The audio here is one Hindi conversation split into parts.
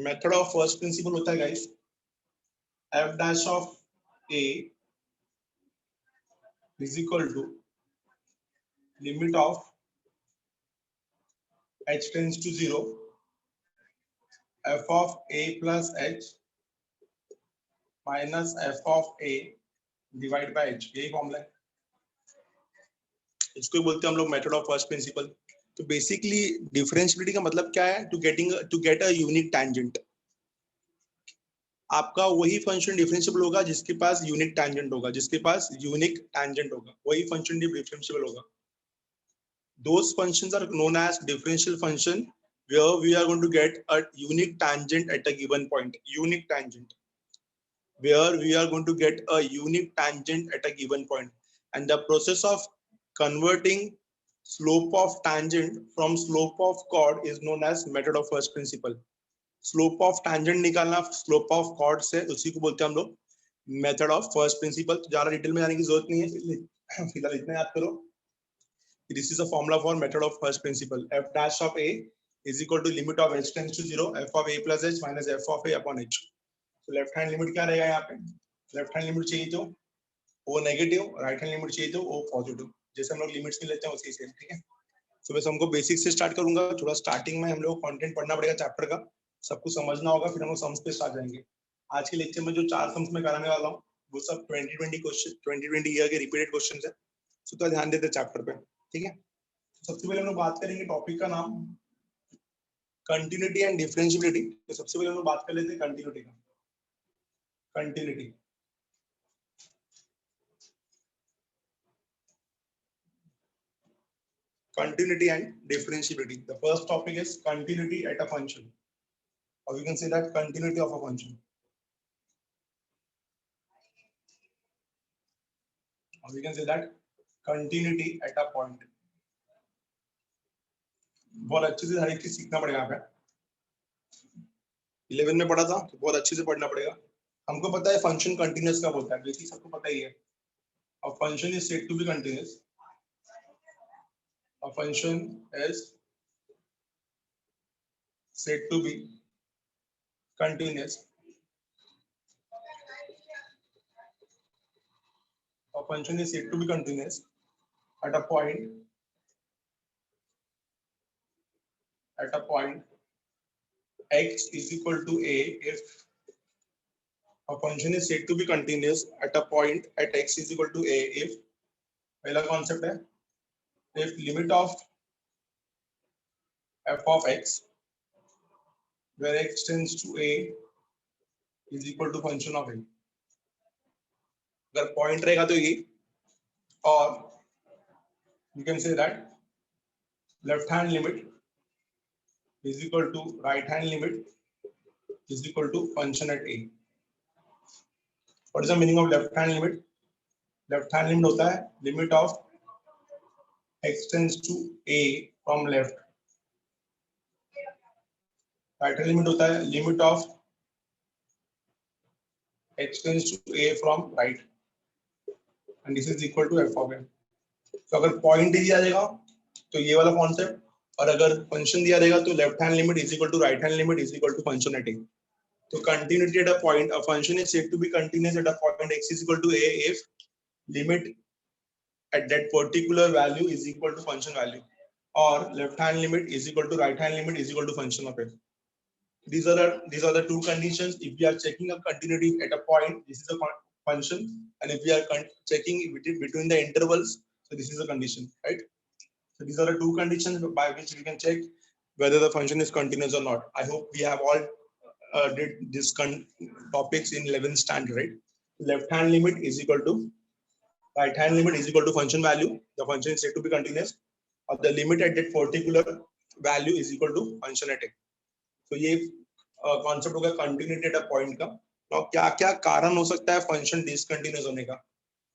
मेथड ऑफ फर्स्ट प्रिंसिपल होता है guys f dash of a is equal to limit of h tends to 0 f of a plus h minus f of a divide by h। यही फॉर्मूला है, इसको बोलते हैं हम लोग मेथड ऑफ फर्स्ट प्रिंसिपल। तो बेसिकली डिफरेंशियबिलिटी का मतलब क्या है? To get a unique tangent. आपका वही फंक्शन डिफरेंशिएबल होगा जिसके पास यूनिक टैंजेंट होगा, जिसके पास यूनिक टैंजेंट होगा वही फंक्शन डिफरेंशिएबल होगा। Those functions are known as differential function where we are going to get a unique tangent at a given point. Unique tangent. Where we are going to get a unique tangent at a given point. And the process of converting slope of tangent from slope of chord is known as method of first principle. Slope of tangent निकालना slope of chord से, उसी को बोलते हैं हम लोग method of first principle। तो ज़्यादा डिटेल में जाने की जरूरत नहीं है, फिलहाल इतना याद करो। This is a formula for method of first principle. F dash of a is equal to limit of h tends to 0 f of a plus h minus f of a upon h. So left hand limit क्या रहेगा यहाँ पे? लेफ्ट हैंड लिमिट चाहिए तो वो नेगेटिव, राइट हैंड लिमिट चाहिए तो वो पॉजिटिव। जैसे हम लोग लिमिट्स में लेते हैं उसी से, ठीक है। तो बस हमको बेसिक से स्टार्ट करूंगा। थोड़ा स्टार्टिंग में हम लोग कंटेंट पढ़ना पड़ेगा चैप्टर का, सब कुछ समझना होगा, फिर हम लोग सम्स पे स्टार्ट जाएंगे। आज के लेक्चर में जो 4 सम्स में कराने वाला हूँ वो सब 2020 क्वेश्चन, 2020 ईयर के रिपीटेड क्वेश्चंस है। सो तो ध्यान देते चैप्टर पे, ठीक है। सबसे पहले हम लोग बात करेंगे, टॉपिक का नाम कंटिन्यूटी एंड डिफरेंशिएबिलिटी। तो सबसे पहले हम लोग बात कर लेते हैं कंटिन्यूटी का। Continuity, continuity and differentiability. The first topic is continuity at a function, or you can say that continuity of a function, or we can say that continuity at a point. बहुत अच्छे से हर एक चीज सीखना पड़ेगा। यहाँ पे 11 में पढ़ा था तो बहुत अच्छे से पढ़ना पड़ेगा। हमको पता है फंक्शन कंटिन्यूअस कब होता है, बेसिक सबको पता ही है। A function is said to be continuous. A function is said to be continuous. A function is said to be continuous at a point x is equal to a if a function is said to be continuous at a point at x is equal to a if, पहला कॉन्सेप्ट है, if limit of f of x where x tends to a is equal to function of a। अगर पॉइंट रहेगा तो ये, और you can say that left hand limit is equal to right hand limit is equal to function at a। What is the meaning of left hand limit? Left hand limit होता है limit of x tends to a from left। Right hand limit होता है limit of x tends to a from right, and this is equal to f of a। तो अगर पॉइंट दिया जाएगा तो ये वाला कॉन्सेप्ट, और अगर फंक्शन दिया रहेगा तो left hand limit is equal to right hand limit is equal to function at A. तो continuity at a point, a function is said to be continuous at a point x is equal to a if limit at that particular value is equal to function value, or left hand limit is equal to right hand limit is equal to function of it. These are the two conditions. If we are checking a continuity at a point, this is a function, and if we are checking between the intervals, so this is a condition, right? So these are the two conditions by which we can check whether the function is continuous or not. I hope we have all did this topics in 11th standard, right? Left hand limit is equal to right hand limit is equal to function value. The function is said to be continuous, or the limit at that particular value is equal to function at a. तो ये कॉन्सेप्ट होगा कंटिन्यूटी एट अ पॉइंट का। तो क्या क्या कारण हो सकता है फंक्शन डिसकंटिन्यूअस होने का?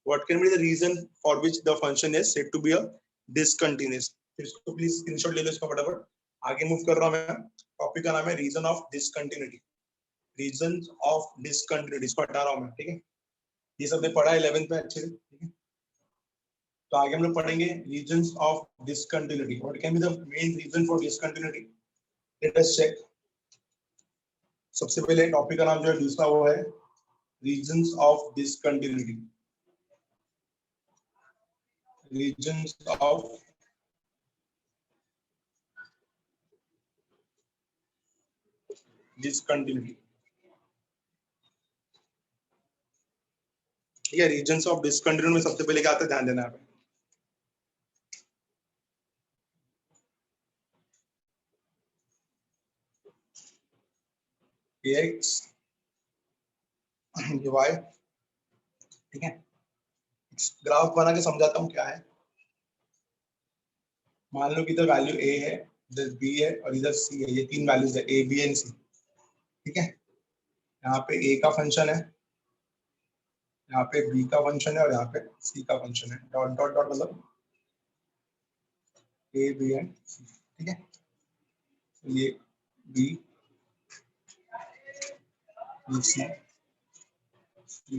What can be the reason for which the function is said to be a discontinuous? इसको प्लीज स्क्रीनशॉट ले लो इसका फटाफट। आगे मूव कर रहा हूं मैं। टॉपिक का नाम है reason of discontinuity. Reason of discontinuity, इसको हटा रहा हूं मैं, ठीक है। ये सब ने पढ़ा 11th में अच्छे से, ठीक है। तो आगे हम लोग पढ़ेंगे reasons of discontinuity. What can be the main reason for discontinuity? Let us check. सबसे पहले टॉपिक का नाम जो है दूसरा वो है reasons of discontinuity. Reasons of discontinuity, ठीक है। रीजंस ऑफ डिसकंटिन्यूटी में सबसे पहले क्या आता है, ध्यान देना है। एक्स ये वाई, ठीक है। ग्राफ बना के समझाता हूँ क्या है। मान लो कि इधर वैल्यू ए है, इधर बी है और इधर सी है। ये तीन वैल्यूज है ए बी एंड सी, ठीक है। यहाँ पे ए का फंक्शन है, यहाँ पे बी का फंक्शन है और यहाँ पे सी का फंक्शन है। डॉट डॉट डॉट मतलब ए बी एंड सी, ठीक है। ये बी सी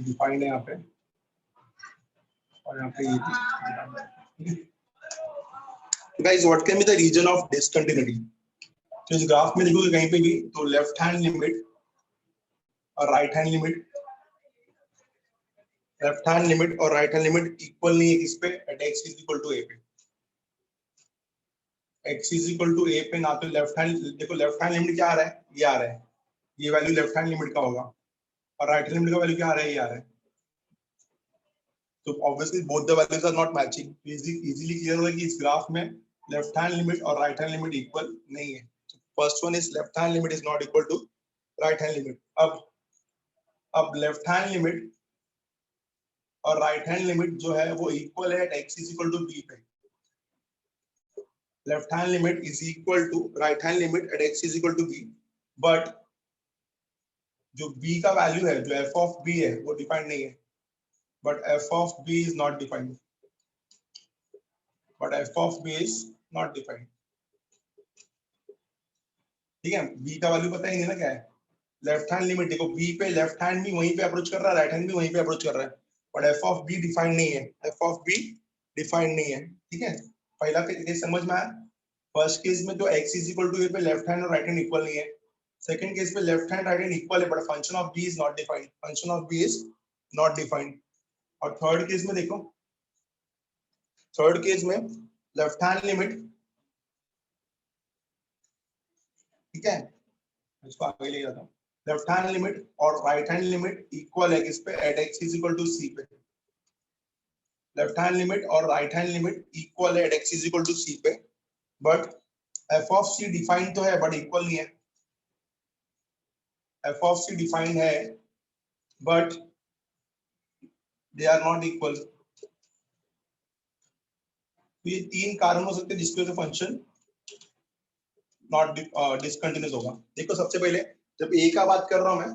डिफाइंड है यहाँ पे और यहाँ पे ये guys what can be the reason of discontinuity. तो इस ग्राफ में देखोगे कहीं पे भी तो लेफ्ट हैंड लिमिट और right hand limit, left hand limit और राइट हैंड लिमिट इक्वल नहीं है किस पे, at x is equal to a पे। x is equal to a पे ना तो लेफ्ट हैंड, देखो लेफ्ट हैंड लिमिट क्या आ रहा है, ये आ रहा है, ये वैल्यू लेफ्ट हैंड लिमिट का होगा और राइट हैंड लिमिट का वैल्यू क्या आ रहा है, ये आ रहा है। तो obviously both the values are not matching. Easily clear होगा कि इस ग्राफ में लेफ्ट हैंड लिमिट और राइट हैंड लिमिट इक्वल नहीं है। First one is left hand limit is not equal to right hand limit. अब लेफ्ट हैंड लिमिट और राइट हैंड लिमिट जो है वो इक्वल है at x is equal to b पे। Left hand limit is equal to right hand limit at x is equal to b, but जो b का वैल्यू है, जो f ऑफ b है वो डिफाइंड नहीं है। But f of b is not defined, but f of b is not defined, ठीक है। b का वैल्यू पता ही नहीं ना क्या है। लेफ्ट हैंड लिमिट देखो b पे लेफ्ट हैंड भी वहीं पे अप्रोच कर रहा है, राइट हैंड भी वहीं पे अप्रोच कर रहा है, but f of b defined नहीं है। f ऑफ b डिफाइंड नहीं है, ठीक है। पहला केस समझ में आया। फर्स्ट केस में तो x is equal to a पे लेफ्ट हैंड और राइट हैंड इक्वल नहीं है। सेकंड केस में left hand right hand equal है but function of b is not defined, function of b is not defined. और थर्ड केस में देखो, थर्ड केस में लेफ्ट हैंड लिमिट, ठीक है, इसको आगे ले जाता हूं। लेफ्ट हैंड लिमिट और राइट हैंड लिमिट इक्वल है किस पे, at x is equal to c पे। लेफ्ट हैंड लिमिट और राइट हैंड लिमिट इक्वल है at x is equal to c पे, but f of c defined तो है बट इक्वल नहीं है। f ऑफ c डिफाइंड है but they are not equal. तो ये तीन कारण हो सकते हैं जिसकी वजह से फंक्शन नॉट डिसकंटिन्यूस होगा। देखो सबसे पहले जब a का बात कर रहा हूं मैं,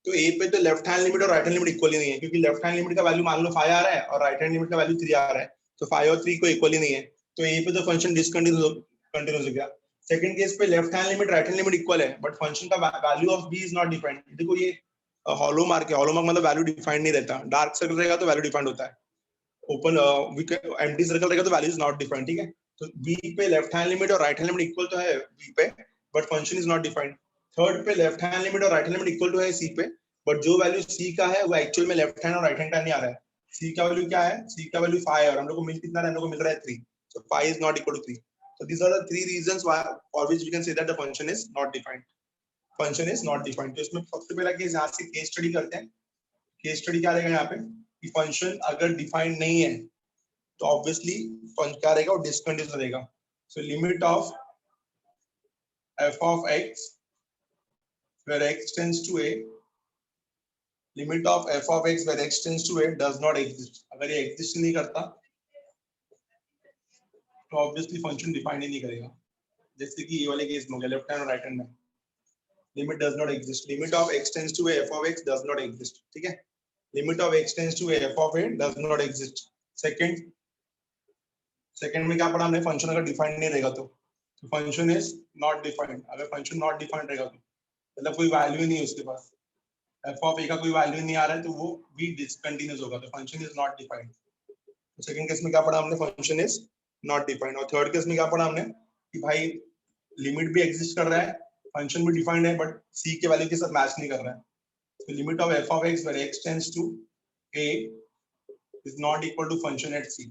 तो a पे तो लेफ्ट हैंड लिमिट और राइट हैंड लिमिट इक्वल ही नहीं है, क्योंकि लेफ्ट हैंड लिमिट का वैल्यू मान लो 5 आ रहा है और राइट हैंड लिमिट का वैल्यू 3 आ रहा है, तो 5 और 3 को इक्वल ही नहीं है, तो a पे तो फंक्शन डिसकंटिन्यूस हो गया। सेकंड केस पे left hand limit right hand limit equal है बट फंक्शन का value of b is not defined. देखो ये हॉलो मार्क है, हॉलो मार्क मतलब वैल्यू डिफाइंड नहीं रहता। डार्क सर्कल रहेगा तो वैल्यू डिफाइंड होता है, ओपन एम्प्टी सर्कल रहेगा तो वैल्यू इज नॉट डिफाइंड, ठीक है। तो b पे लेफ्ट हैंड लिमिट और राइट हैंड लिमिट इक्वल तो है b पे, but function is not defined. Third पे लेफ्ट हैंड लिमिट और right hand limit equal to है c पे, बट जो वैल्यू c का है वो एक्चुअल में लेफ्ट हैंड और राइट हैंड का नहीं आ रहा है। c का वैल्यू क्या है, c का वैल्यू 5 है और हम लोग को मिल कितना रहा है, हम लोग को मिल रहा है 3, so 5 is not equal to 3. So these are the three reasons why for which we can say that the function is not defined. Function is not defined. तो इसमें सबसे पहला केस यहाँ से केस स्टडी करते हैं। केस स्टडी क्या रहेगा यहाँ पे कि फंक्शन अगर डिफाइंड नहीं है तो ऑब्वियसली क्या रहेगा, वो डिसकंटिन्यूस रहेगा। So limit of f of x where x tends to a, limit of f of x where x tends to a does not exist। अगर ये एग्जिस्ट नहीं करता तो ऑब्वियसली फंक्शन डिफाइन ही नहीं करेगा। जैसे कि ये वाले केस में हो गया लेफ्ट हैंड और राइट हैंड में, limit does not exist. Limit of x tends to a f of x does not exist, ठीक है। Limit of x tends to a f of a does not exist। Second में क्या पढ़ा हमने, फंक्शन अगर डिफाइंड नहीं रहेगा तो फंक्शन इज नॉट डिफाइंड। अगर फंक्शन नॉट डिफाइंड रहेगा तो मतलब कोई वैल्यू नहीं है उसके पास, f ऑफ a का कोई वैल्यू नहीं आ रहा है तो वो भी डिसकंटिन्यूस होगा, तो फंक्शन इज नॉट डिफाइंड। तो सेकंड केस में क्या पढ़ा हमने, फंक्शन इज नॉट डिफाइंड। और थर्ड केस में क्या पढ़ा हमने कि भाई लिमिट भी एग्जिस्ट कर रहा है फंक्शन भी डिफाइंड है बट सी के वैल्यू के साथ मैच नहीं कर रहा है. So limit of f of x where x tends to a is not equal to function at c.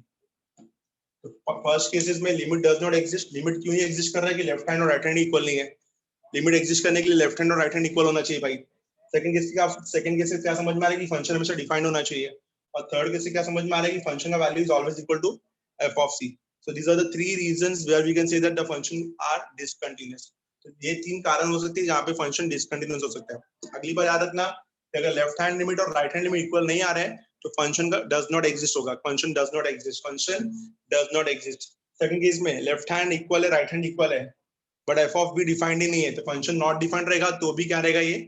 तो फर्स्ट केसेस में limit does not exist. Limit क्यों नहीं एग्जिस्ट कर रहा है कि लेफ्ट हैंड और राइट हैंड इक्वल नहीं है. लिमिट एग्जिस्ट करने के लिए लेफ्ट हैंड और राइट हैंड इक्वल होना चाहिए भाई. सेकंड केस से क्या समझ में आ रहा है कि फंक्शन हमेशा डिफाइंड होना चाहिए. और थर्ड केस से क्या समझ में आ रहा है कि फंक्शन का value is always equal to f of c. So these are the three reasons where we can say that the function are discontinuous. तो ये तीन कारण हो सकते हैं जहाँ पे फंक्शन डिसकंटिन्यूअस हो सकता है. अगली बार याद रखना अगर लेफ्ट हैंड लिमिट और राइट हैंड लिमिट इक्वल नहीं आ रहे हैं तो फंक्शन का डज नॉट एग्जिस्ट होगा. Function does not exist. Function does not exist. Second case में लेफ्ट हैंड इक्वल है राइट हैंड इक्वल है but f of b defined ही नहीं है तो फंक्शन नॉट डिफाइंड रहेगा तो भी क्या रहेगा ये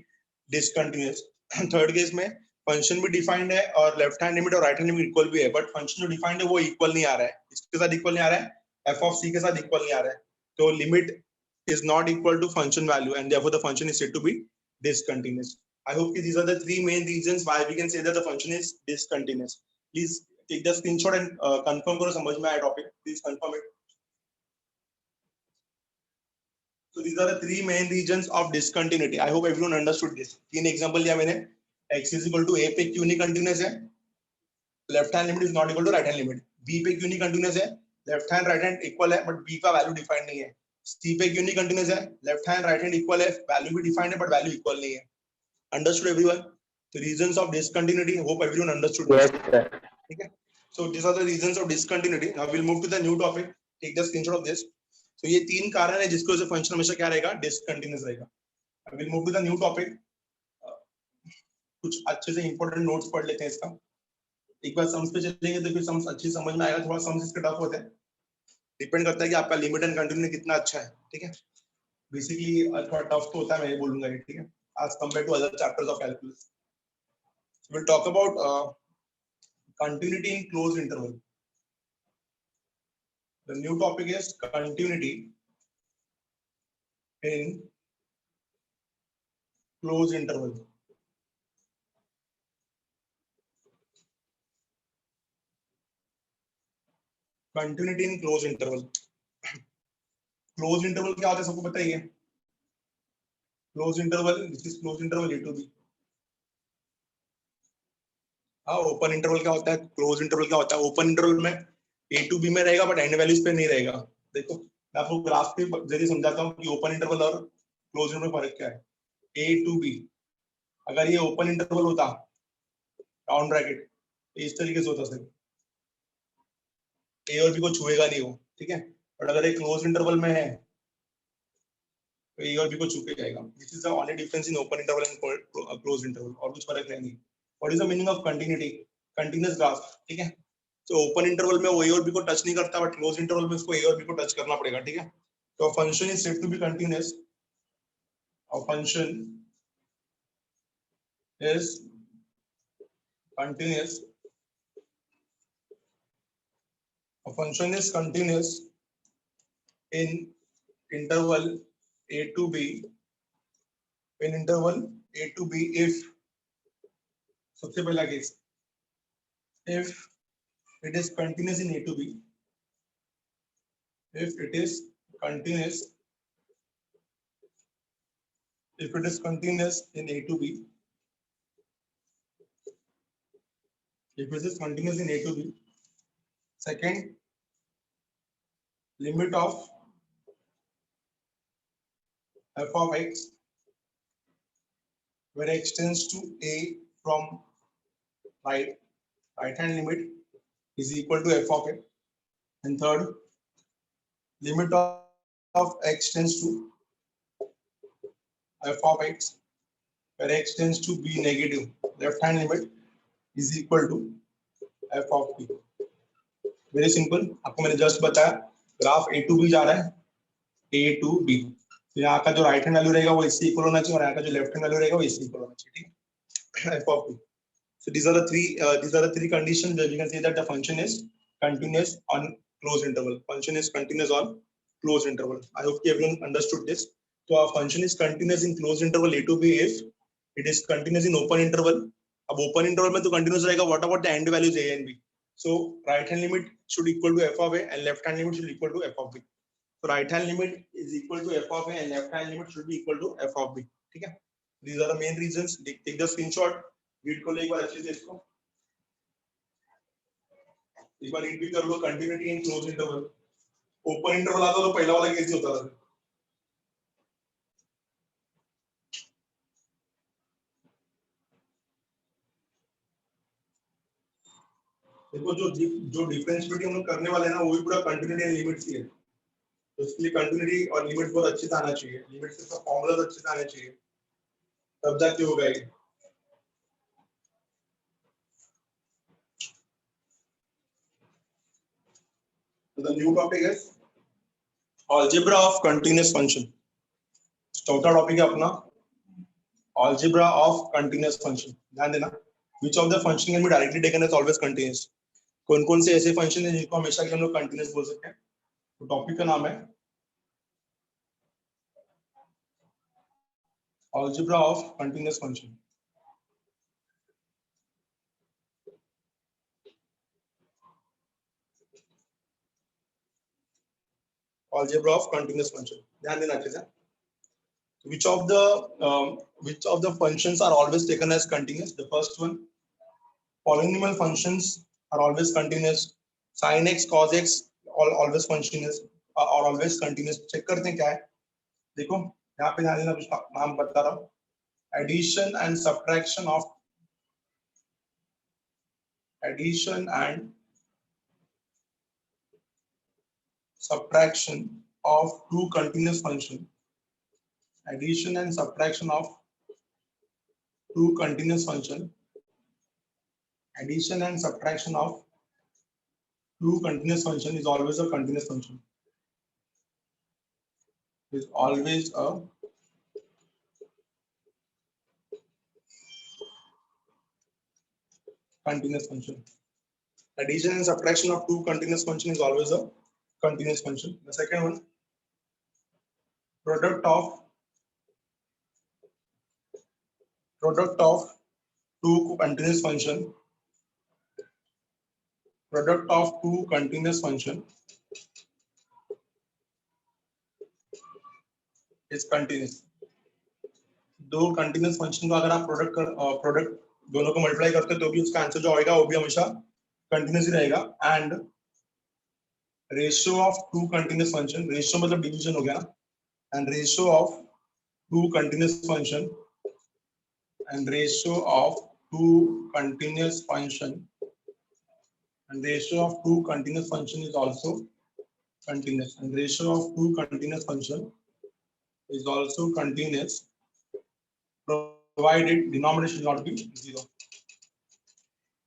डिसकंटिन्यूअस. थर्ड केस में फंक्शन भी डिफाइंड है और लेफ्ट हैंड लिमिट और राइट हैंड लिमिट इक्वल भी है बट फंक्शन जो डिफाइंड है वो इक्वल नहीं आ रहा है. इसके साथ इक्वल नहीं आ रहा है. f of c के साथ इक्वल नहीं आ रहा है तो limit is not equal to function value and therefore the function is said to be discontinuous. I hope these are the three main reasons why we can say that the function is discontinuous. Please take the screenshot and confirm करो समझ में आया topic. Please confirm it. So these are the three main reasons of discontinuity. I hope everyone understood this. तीन example दिया मैंने. X is equal to a पे क्यों नहीं continuous है? Left hand limit is not equal to right hand limit. B पे क्यों नहीं continuous है? Left hand right hand equal है but B का value defined नहीं है. C पे क्यों नहीं continuous है? Left hand right hand equal है, value भी defined है but value equal नहीं है. Understood everyone? The reasons of discontinuity. Hope everyone understood. Yes, sir. Okay. So these are the reasons of discontinuity. Now we'll move to the new topic. Take the screenshot of this. So ये तीन कारण है जिसकी वजह से फंक्शन हमेशा क्या रहेगा डिसकंटिन्यूअस रहेगा. I will move to the new topic. कुछ अच्छे से इंपॉर्टेंट नोट्स पढ़ लेते हैं इसका. एक बार सम्स पे चलेंगे तो फिर सम्स अच्छी समझ में आएगा. थोड़ा सम्स इसके टफ होते हैं. डिपेंड करता है कि आपका लिमिट एंड कंटिन्यू कितना अच्छा है. ठीक है. बेसिकली थोड़ा टफ तो होता है मैं ये बोलूंगा. ठीक है. As compared to other chapters of calculus. We'll talk about continuity in closed interval. The new topic is continuity in closed interval. Continuity in closed interval. Closed interval क्या होता है सबको पता ही है. Closed interval, this is closed interval A to B. हाँ, ओपन इंटरवल क्या होता है, क्लोज इंटरवल क्या होता है. ओपन इंटरवल में A to B में रहेगा बट एंड वैल्यूज पे नहीं रहेगा. देखो मैं आपको ग्राफ के जरिए समझाता हूँ कि ओपन इंटरवल और क्लोज इंटरवल में फर्क क्या है. A to B अगर ये ओपन इंटरवल होता राउंड ब्रैकेट इस तरीके से होता सर. A और B को छुएगा नहीं वो. ठीक है. बट अगर ये क्लोज इंटरवल में है तो A और B को छू के जाएगा. This is the only difference in open interval and close interval. और कुछ फर्क नहीं. What is the meaning of continuity. Continuous graph. ठीक है. तो ओपन इंटरवल में वो A और B को टच नहीं करता बट क्लोज इंटरवल में उसको A और B को टच करना पड़ेगा. ठीक है. तो function is said to be continuous. और function is continuous. A function is continuous in interval A to B. In interval A to B if सबसे पहला case if it is continuous in A to B. If it is continuous. If it is continuous in A to B. If it is continuous in A to B. Second, limit of f of x where x tends to a from right hand limit is equal to f of x. And third, limit of x tends to f of x where x tends to be negative left hand limit is equal to f of b. Very simple. आपको मैंने जस्ट बताया ग्राफ A to B जा रहा है. A to B. तो यहाँ का जो राइट हैंड वैल्यू रहेगा वो इससे इक्वल होना चाहिए और यहाँ का जो लेफ्ट हैंड वैल्यू रहेगा वो इससे इक्वल होना चाहिए. ठीक है. F of B. So these are the three conditions that we can say that the function is continuous on closed interval. Function is continuous on closed interval. I hope everyone understood this. So our function is continuous in closed interval A to B if it is continuous in open interval. अब open interval में तो continuous रहेगा. What about the end values A and B? So right hand limit should equal to f of a and left hand limit should equal to f of b. So right hand limit is equal to f of a and left hand limit should be equal to f of b. ठीक है? These are the main reasons. Take the screenshot. Read को ले एक बार अच्छे से इसको. एक बार read भी कर लो. Continuity in closed interval. Open interval आता तो पहला वाला कैसे होता था? देखो जो डिफरेंशिएबिलिटी हम लोग करने वाले हैं ना वो भी पूरा कंटिन्यूटी एंड लिमिट्स ही है. तो इसके लिए कंटिन्यूटी और लिमिट बहुत अच्छे से आना चाहिए. लिमिट से सब फॉर्मूलाज अच्छे से आने चाहिए. तब जाके होगा ये. So the new topic is algebra of continuous function. चौथा टॉपिक है अपना algebra of continuous function. ध्यान देना. Which of the function can be directly taken as always continuous? कौन-कौन से ऐसे फंक्शन हैं जिनको हमेशा के हम लोग कंटीन्यूअस बोल सकते हैं? तो टॉपिक का नाम है algebra of continuous function. Algebra of continuous function. ध्यान देना अच्छे से. Which of the functions are always taken as continuous? The first one, polynomial functions are always continuous. Sin x, cos x, always continuous, are always continuous. Check करते हैं क्या है? देखो यहाँ पे ध्यान देना, कुछ नाम बता रहा हूँ. Addition and subtraction of two continuous function. Addition and subtraction of two continuous function. Addition and subtraction of two continuous function is always a continuous function. Is always a continuous function. Addition and subtraction of two continuous function is always a continuous function. The second one, product of two continuous function. Product of two continuous function is continuous. दो continuous function को अगर आप प्रोडक्ट दोनों को मल्टीप्लाई करते हो तो भी उसका आंसर जो आएगा वो भी हमेशा कंटिन्यूस ही रहेगा. And ratio of two continuous function, ratio मतलब डिवीजन हो गया ना, and ratio of two continuous function and ratio of two continuous function is also continuous, and ratio of two continuous function is also continuous provided denominator should not be zero.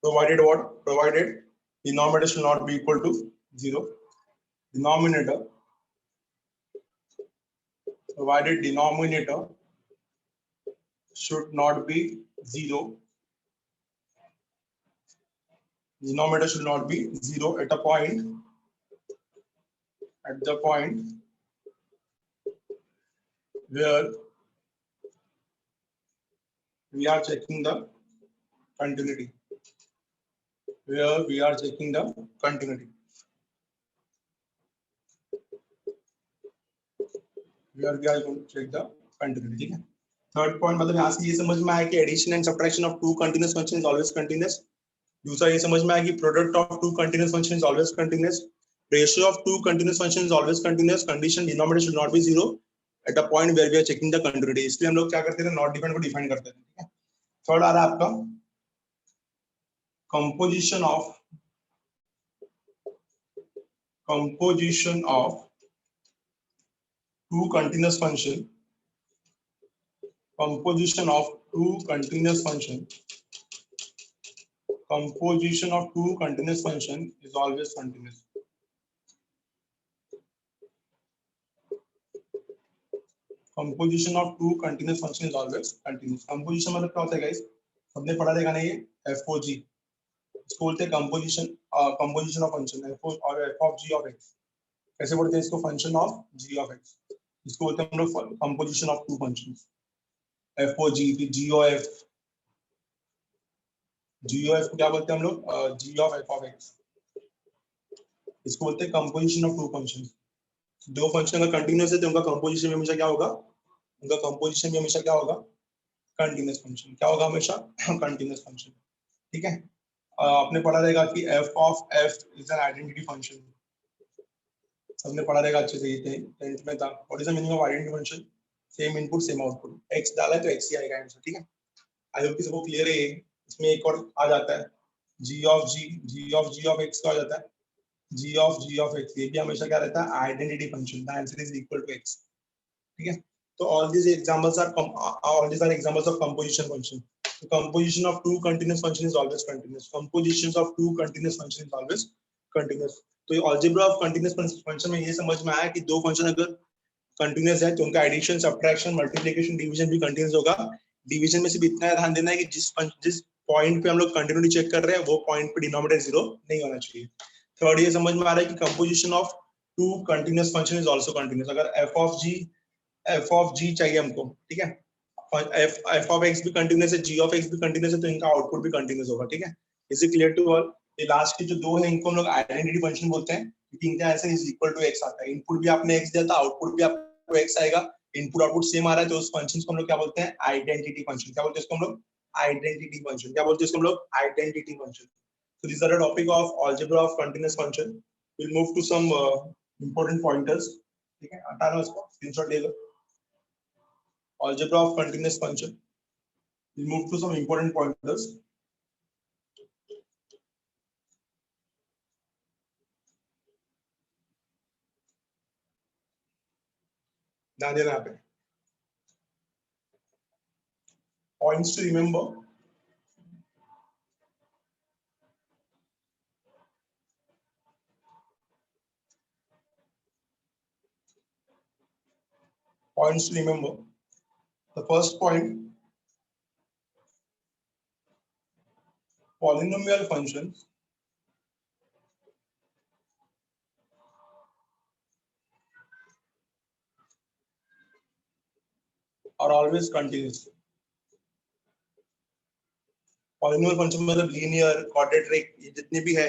Provided what? Provided denominator should not be equal to zero. Provided denominator should not be zero. Denominator should not be zero at the point where we are checking the continuity. Where we are checking the continuity. Where we are going to check the continuity. ठीक है. थर्ड पॉइंट मतलब यहाँ से ये समझ में आया कि addition and subtraction of two continuous function is always continuous. दूसरा ये समझ में आया कि product of two continuous function is always continuous. Ratio of two continuous function is always continuous. Condition denominator should not be zero at a point where we are checking the continuity. इसलिए हम लोग क्या करते थे, नॉट डिफाइन को डिफाइन करते थे. ठीक है. थर्ड आ रहा है आपका composition of two continuous function. Composition of two continuous function is always continuous. Composition of two continuous function is always continuous. Composition मतलब क्या होता है गाइस? सबने पढ़ा देखा ना, ये FOG. इसको बोलते हैं composition of function, f और f of g of x. कैसे बोलते हैं इसको? function of g of x. इसको बोलते हैं हम लोग composition of two functions. FOG, g of f. g of f को क्या बोलते हैं हम लोग? g of f of x. इसको बोलते हैं composition of two functions. दो फंक्शन अगर कंटिन्यूस है तो उनका कंपोजिशन में हमेशा क्या होगा, उनका कंपोजिशन में हमेशा क्या होगा, कंटिन्यूस फंक्शन। क्या होगा हमेशा, कंटिन्यूस फंक्शन। ठीक है, आपने पढ़ा रहेगा कि f of f is an identity function, सबने पढ़ा रहेगा अच्छे से, ये 10th में था। What is the meaning of identity function? Same input same output, x डाला है तो x ही आएगा आंसर। ठीक है, आई होप कि सबको क्लियर है। इसमें एक और आ जाता है g ऑफ x का आ जाता है g ऑफ x, ये भी हमेशा क्या रहता है, identity function, the answer is equal to x। ठीक है, तो all these examples are examples of composition function. The composition of two continuous function is always continuous. Compositions of two continuous function is always continuous. तो ये algebra of continuous function में ये समझ में आया कि दो फंक्शन अगर कंटिन्यूस है तो उनका एडिशन, सब्ट्रैक्शन, मल्टीप्लिकेशन, डिवीजन भी कंटिन्यूस होगा। डिवीजन में सिर्फ इतना ध्यान देना है कि जिस पॉइंट पे हम लोग कंटिन्यूटी चेक कर रहे हैं वो पॉइंट पे डिनोमिनेटर जीरो नहीं होना चाहिए। थर्ड, ये समझ में आ रहा है कि composition of two continuous function is also continuous. अगर f ऑफ g चाहिए हमको, ठीक है, f ऑफ x भी कंटिन्यूस है, g ऑफ x भी कंटिन्यूस है, तो इनका आउटपुट भी कंटिन्यूस होगा। ठीक है, is it clear to all? ये लास्ट के जो दो है इनको हम लोग आइडेंटिटी फंक्शन बोलते हैं, क्योंकि इनका answer is equal to x आता है। इनपुट भी आपने x दिया था, आउटपुट भी आपको x आएगा, इनपुट आउटपुट सेम आ रहा है, तो उस फंक्शन को हम लोग क्या बोलते हैं, आइडेंटिटी फंक्शन। क्या बोलते हैं इसको हम लोग, आइडेंटिटी फंक्शन। क्या बोलते हैं इसको हम लोग, identity function. So these are the topic of algebra of continuous function. We'll move to some important pointers. ठीक है, हटाना उसको, स्क्रीनशॉट ले लो। Algebra of continuous function. We'll move to some important pointers. ध्यान देना यहाँ पे, points to remember. Points to remember. The first point, polynomial functions are always continuous. Polynomial function मतलब लीनियर, क्वाड्रेटिक, ये जितने भी है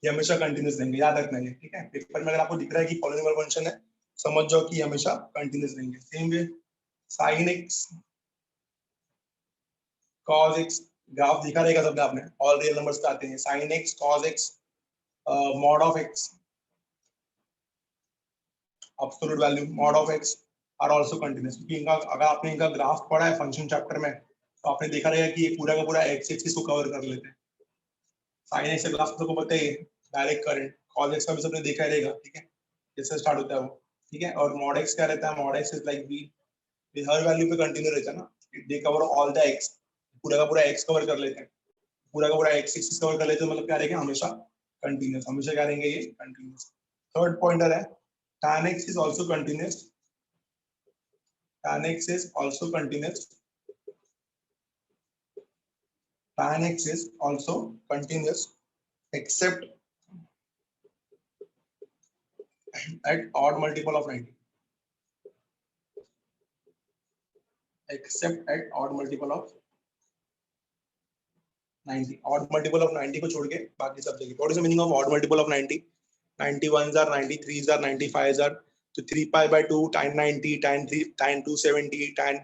ये हमेशा कंटिन्यूस रहेंगे, याद रखना है। ठीक है, पेपर में अगर आपको दिख रहा है कि पॉलिनोमियल फंक्शन है, समझ जाओ कि हमेशा कंटिन्यूस रहेंगे। Same way sin x cos x, graph दिखा रहेगा सबने आपने, ऑल रियल नंबर्स पे आते हैं। sin x cos x mod of x, absolute value mod of x are also continuous. क्योंकि इनका अगर आपने इनका ग्राफ पढ़ा है फंक्शन चैप्टर में, तो आपने देखा रहेगा कि ये पूरा का पूरा x एक्सिस को कवर कर लेते हैं। sin x का ग्राफ तो को बताइए, डायरेक्ट करंट, cos x का भी सबने देखा रहेगा। ठीक है, जैसे स्टार्ट होता है वो। ठीक है, और mod x क्या रहता है, mod x is like v, ये हर वैल्यू पे कंटिन्यू रहता है ना, दे कवर ऑल द x, पूरा का पूरा x कवर कर लेते हैं, पूरा का पूरा x एक्सिस कवर कर लेते हैं, मतलब क्या रहेगा, हमेशा कंटिन्यूस, हमेशा क्या रहेंगे ये, कंटिन्यूस। थर्ड पॉइंटर है tan x is also continuous, tan x is also continuous, tan x is also continuous except at odd multiple of 90, except at odd multiple of 90, odd multiple of 90 को छोड़ के बाकी सब जगह। What is the meaning of odd multiple of 90? 91s are 93s are 95s are, तो 3 pi by 2 tan 90 tan 3 tan 270 tan,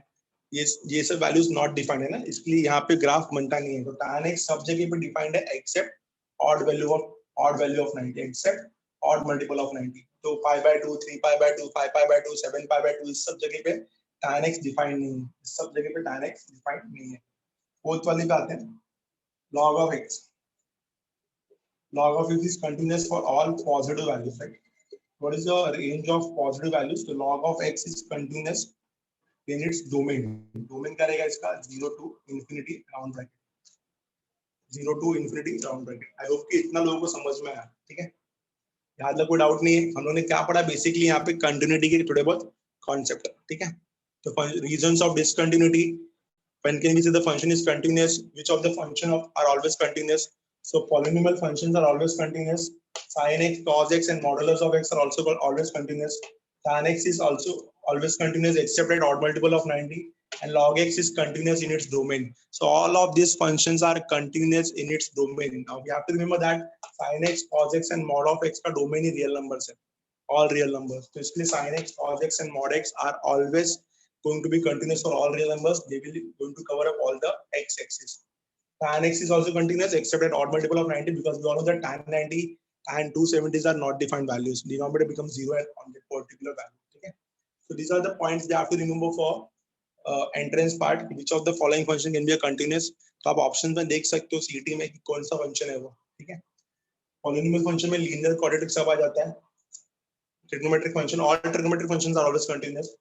ये सब वैल्यूज नॉट डिफाइंड है ना, इसलिए यहाँ पे ग्राफ बनता नहीं है। तो tan x सब जगह पे डिफाइंड है except odd value of 90, except odd multiple of 90। तो pi by 2 3 pi by 2 5 pi by 2 7 pi by 2 इस सब जगह पे tan x डिफाइंड नहीं है, इस सब जगह पे tan x डिफाइंड नहीं है। फोर्थ वाले पे आते हैं, log of x. Log of x is continuous for all positive values, right? What is the range of positive values? The log of x is continuous in its domain. Domain क्या रहेगा इसका, 0 to infinity round bracket, 0 to infinity round bracket. I hope कि इतना लोगों को समझ में आया। ठीक है, यहाँ तक कोई डाउट नहीं है। हम लोगों ने क्या पढ़ा, बेसिकली यहाँ पे कंटिन्यूटी के थोड़े बहुत कॉन्सेप्ट। ठीक है, तो reasons of discontinuity, when can we say the function is continuous, which of the function are always continuous? So polynomial functions are always continuous, sin x cos x and modulus of x are also always continuous, tan x is also always continuous except at odd multiple of 90, and log x is continuous in its domain. So all of these functions are continuous in its domain. Now we have to remember that sin x cos x and mod of x का domain ही real numbers है, all real numbers. तो इसलिए sin x, cos x and mod x are always going to be continuous for all real numbers. They will going to cover up all the x axis. Tan x is also continuous except at odd multiple of 90 because we all know that tan 90 and 270s are not defined values. Denominator becomes 0 on that particular value. Okay. So these are the points they have to remember for entrance part. Which of the following function can be a continuous. तो आप ऑप्शन में देख सकते हो सीईटी में कि कौन सा फंक्शन है वो. ठीक है. पॉलिनोमियल फंक्शन में लीनियर क्वाड्रेटिक सब आ जाता है. Trigonometric function, all trigonometric functions are always continuous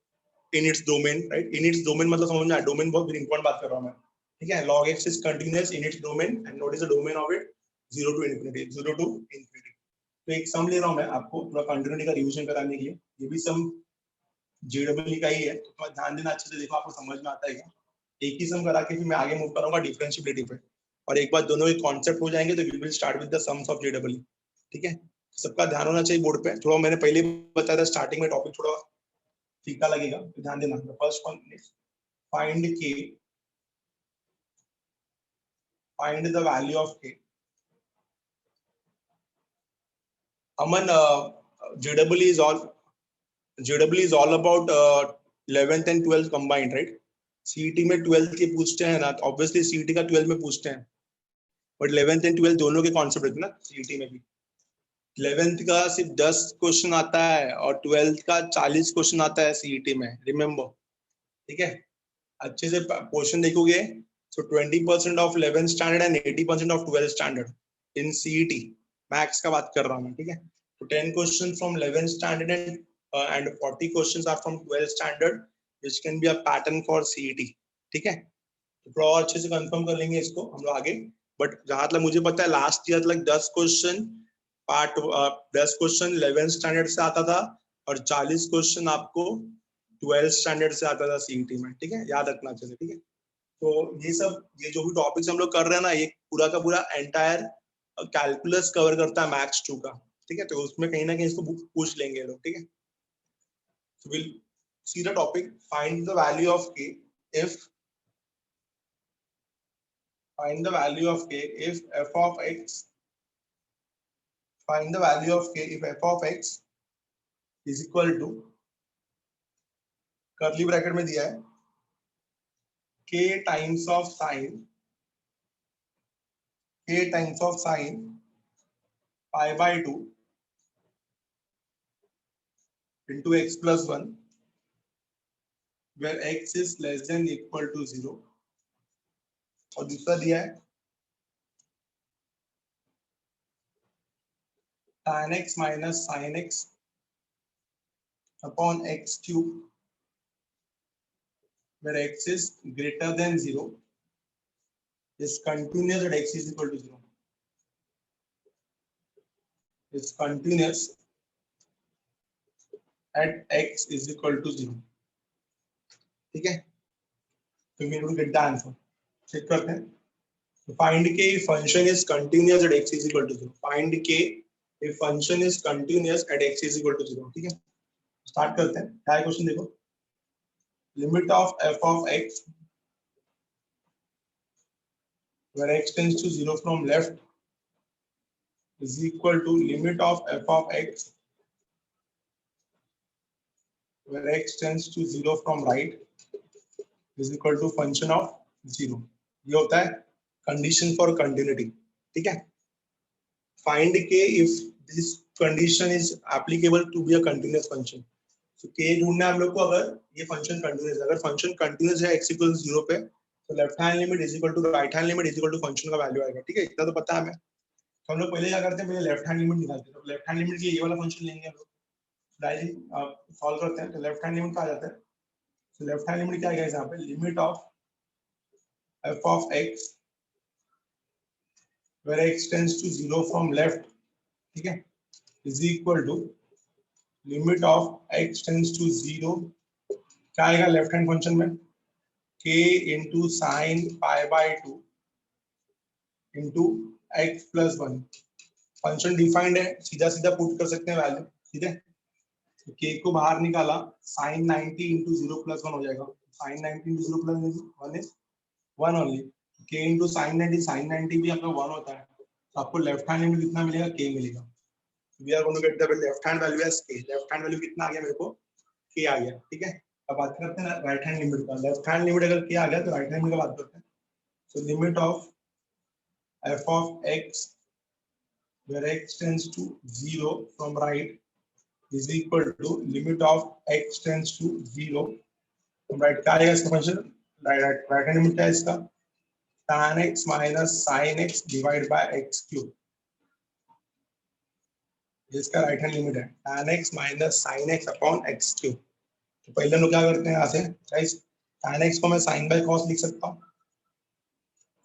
in its domain. Right. In its domain मतलब समझ में आया. डोमेन बहुत इंपॉर्टेंट बात कर रहा हूं मैं. ठीक है. log x is continuous in its domain and what is the domain of it? 0 to infinity. 0 to infinity. तो एक सम ले रहा हूं मैं आपको पूरा कंटिन्यूटी का रिवीजन कराने के लिए. ये भी सम जेडब्ल्यू का ही है. तो ध्यान देना अच्छे से, देखो आपको समझ में आता है क्या. एक ही सम करा के फिर मैं आगे मूव करूंगा डिफरेंशिएबिलिटी पे. और एक बार दोनों के कॉन्सेप्ट हो जाएंगे तो we will start with the sums of JW. ठीक है. सबका ध्यान होना चाहिए बोर्ड पे. थोड़ा मैंने पहले बताया था स्टार्टिंग में टॉपिक थोड़ा फीका लगेगा तो ध्यान देना. First one find K, find the value of K. Aman, JW is all about 11th and 12th combined, right? CET में 12th के पूछते हैं ना, ऑब्वियसली सीईटी का 12th में पूछते हैं, बट 11th and 12th दोनों के कॉन्सेप्ट रहते हैं ना सीईटी में भी. 11th का सिर्फ 10 क्वेश्चन आता है और 12th का 40 क्वेश्चन आता है सीईटी में, रिमेम्बर. ठीक है. अच्छे से क्वेश्चन देखोगे तो 20% of 11th standard and 80% of 12th standard in CET. Maths का बात कर रहा हूं मैं. ठीक है. तो 10 question from 11th standard and 40 questions are from 12th standard, which can be a pattern for CET. ठीक है. तो थोड़ा और अच्छे से कंफर्म कर लेंगे इसको हम लोग आगे. बट जहां तक मुझे पता है लास्ट ईयर तक 10 क्वेश्चन 11th स्टैंडर्ड से आता था और 40 क्वेश्चन आपको 12th स्टैंडर्ड से आता था सीईटी में. ठीक है. याद रखना चाहिए. ठीक है. तो ये जो भी टॉपिक्स हम लोग कर रहे हैं ना, ये पूरा का पूरा एंटायर कैलकुलस कवर करता है मैथ्स 2 का. ठीक है. तो उसमें कहीं ना कहीं इसको पूछ लेंगे लोग. ठीक है. So we'll see the topic. Find the value of k if find the value of k if f of x. Find the value of k if f of x is equal to, curly bracket में दिया है, k times of sin pi by 2 into x plus 1 where x is less than equal to 0. और दूसरा दिया है tan x minus sin x upon x cube where x is greater than 0 is continuous at x is equal to 0. Is continuous at x is equal to 0. ठीक है. तो we need to get the answer. Check करते हैं. Find k if function is continuous at x is equal to 0. Find k if function is continuous at x is equal to 0. ठीक है. स्टार्ट करते हैं. क्या है क्वेश्चन देखो. Limit of f of x where x tends to 0 from left is equal to limit of f of x where x tends to 0 from right is equal to function of 0. ये होता है condition for continuity. ठीक है. Find k if this condition is applicable to be a continuous function. So k ढूंढना है हम लोग को. अगर ये function continuous, अगर function continuous है x equal to 0 पे, तो left hand limit is equal to right hand limit is equal to function का वैल्यू आएगा. ठीक है. इतना तो पता है हमें. तो हम लोग पहले क्या करते हैं, पहले लेफ्ट हैंड लिमिट निकालते हैं. तो लेफ्ट हैंड लिमिट के लिए ये वाला फंक्शन लेंगे हम लोग. डायरेक्ट सॉल्व करते हैं. तो लेफ्ट हैंड लिमिट का आ जाता है. तो लेफ्ट हैंड लिमिट क्या आएगा यहाँ पे, limit of f of x where x tends to 0 from left, ठीक है, is equal to limit of x tends to 0, क्या आएगा लेफ्ट हैंड फंक्शन में, k into sin pi by 2 into x plus 1. Function defined है, सीधा सीधा पुट कर सकते हैं वैल्यू. ठीक है. k को बाहर निकाला, sin 90 into 0 plus 1 हो जाएगा. sin 90 into 0 plus 1 is 1 only. k into sin 90 भी आपका 1 होता है. तो आपको लेफ्ट हैंड लिमिट कितना मिलेगा, k मिलेगा. We are going to get the left hand value as k. Left hand value कितना आ गया मेरे को, के आ गया, ठीक है। अब बात करते हैं राइट हैंड लिमिट का। लेफ्ट हैंड लिमिट अगर के आ गया तो राइट हैंड लिमिट का बात करते हैं। So limit of f of x where x tends to 0 from right is equal to limit of x tends to 0 from right। क्या आएगा इसका फंक्शन, राइट हैंड लिमिट क्या है इसका, tan x minus sin x divide by x cube, इसका राइट हैंड लिमिट है tan x minus sin x upon x cube. तो पहले लोग क्या करते हैं यहाँ से गाइस, tan x को मैं sin बाय cos लिख सकता हूँ।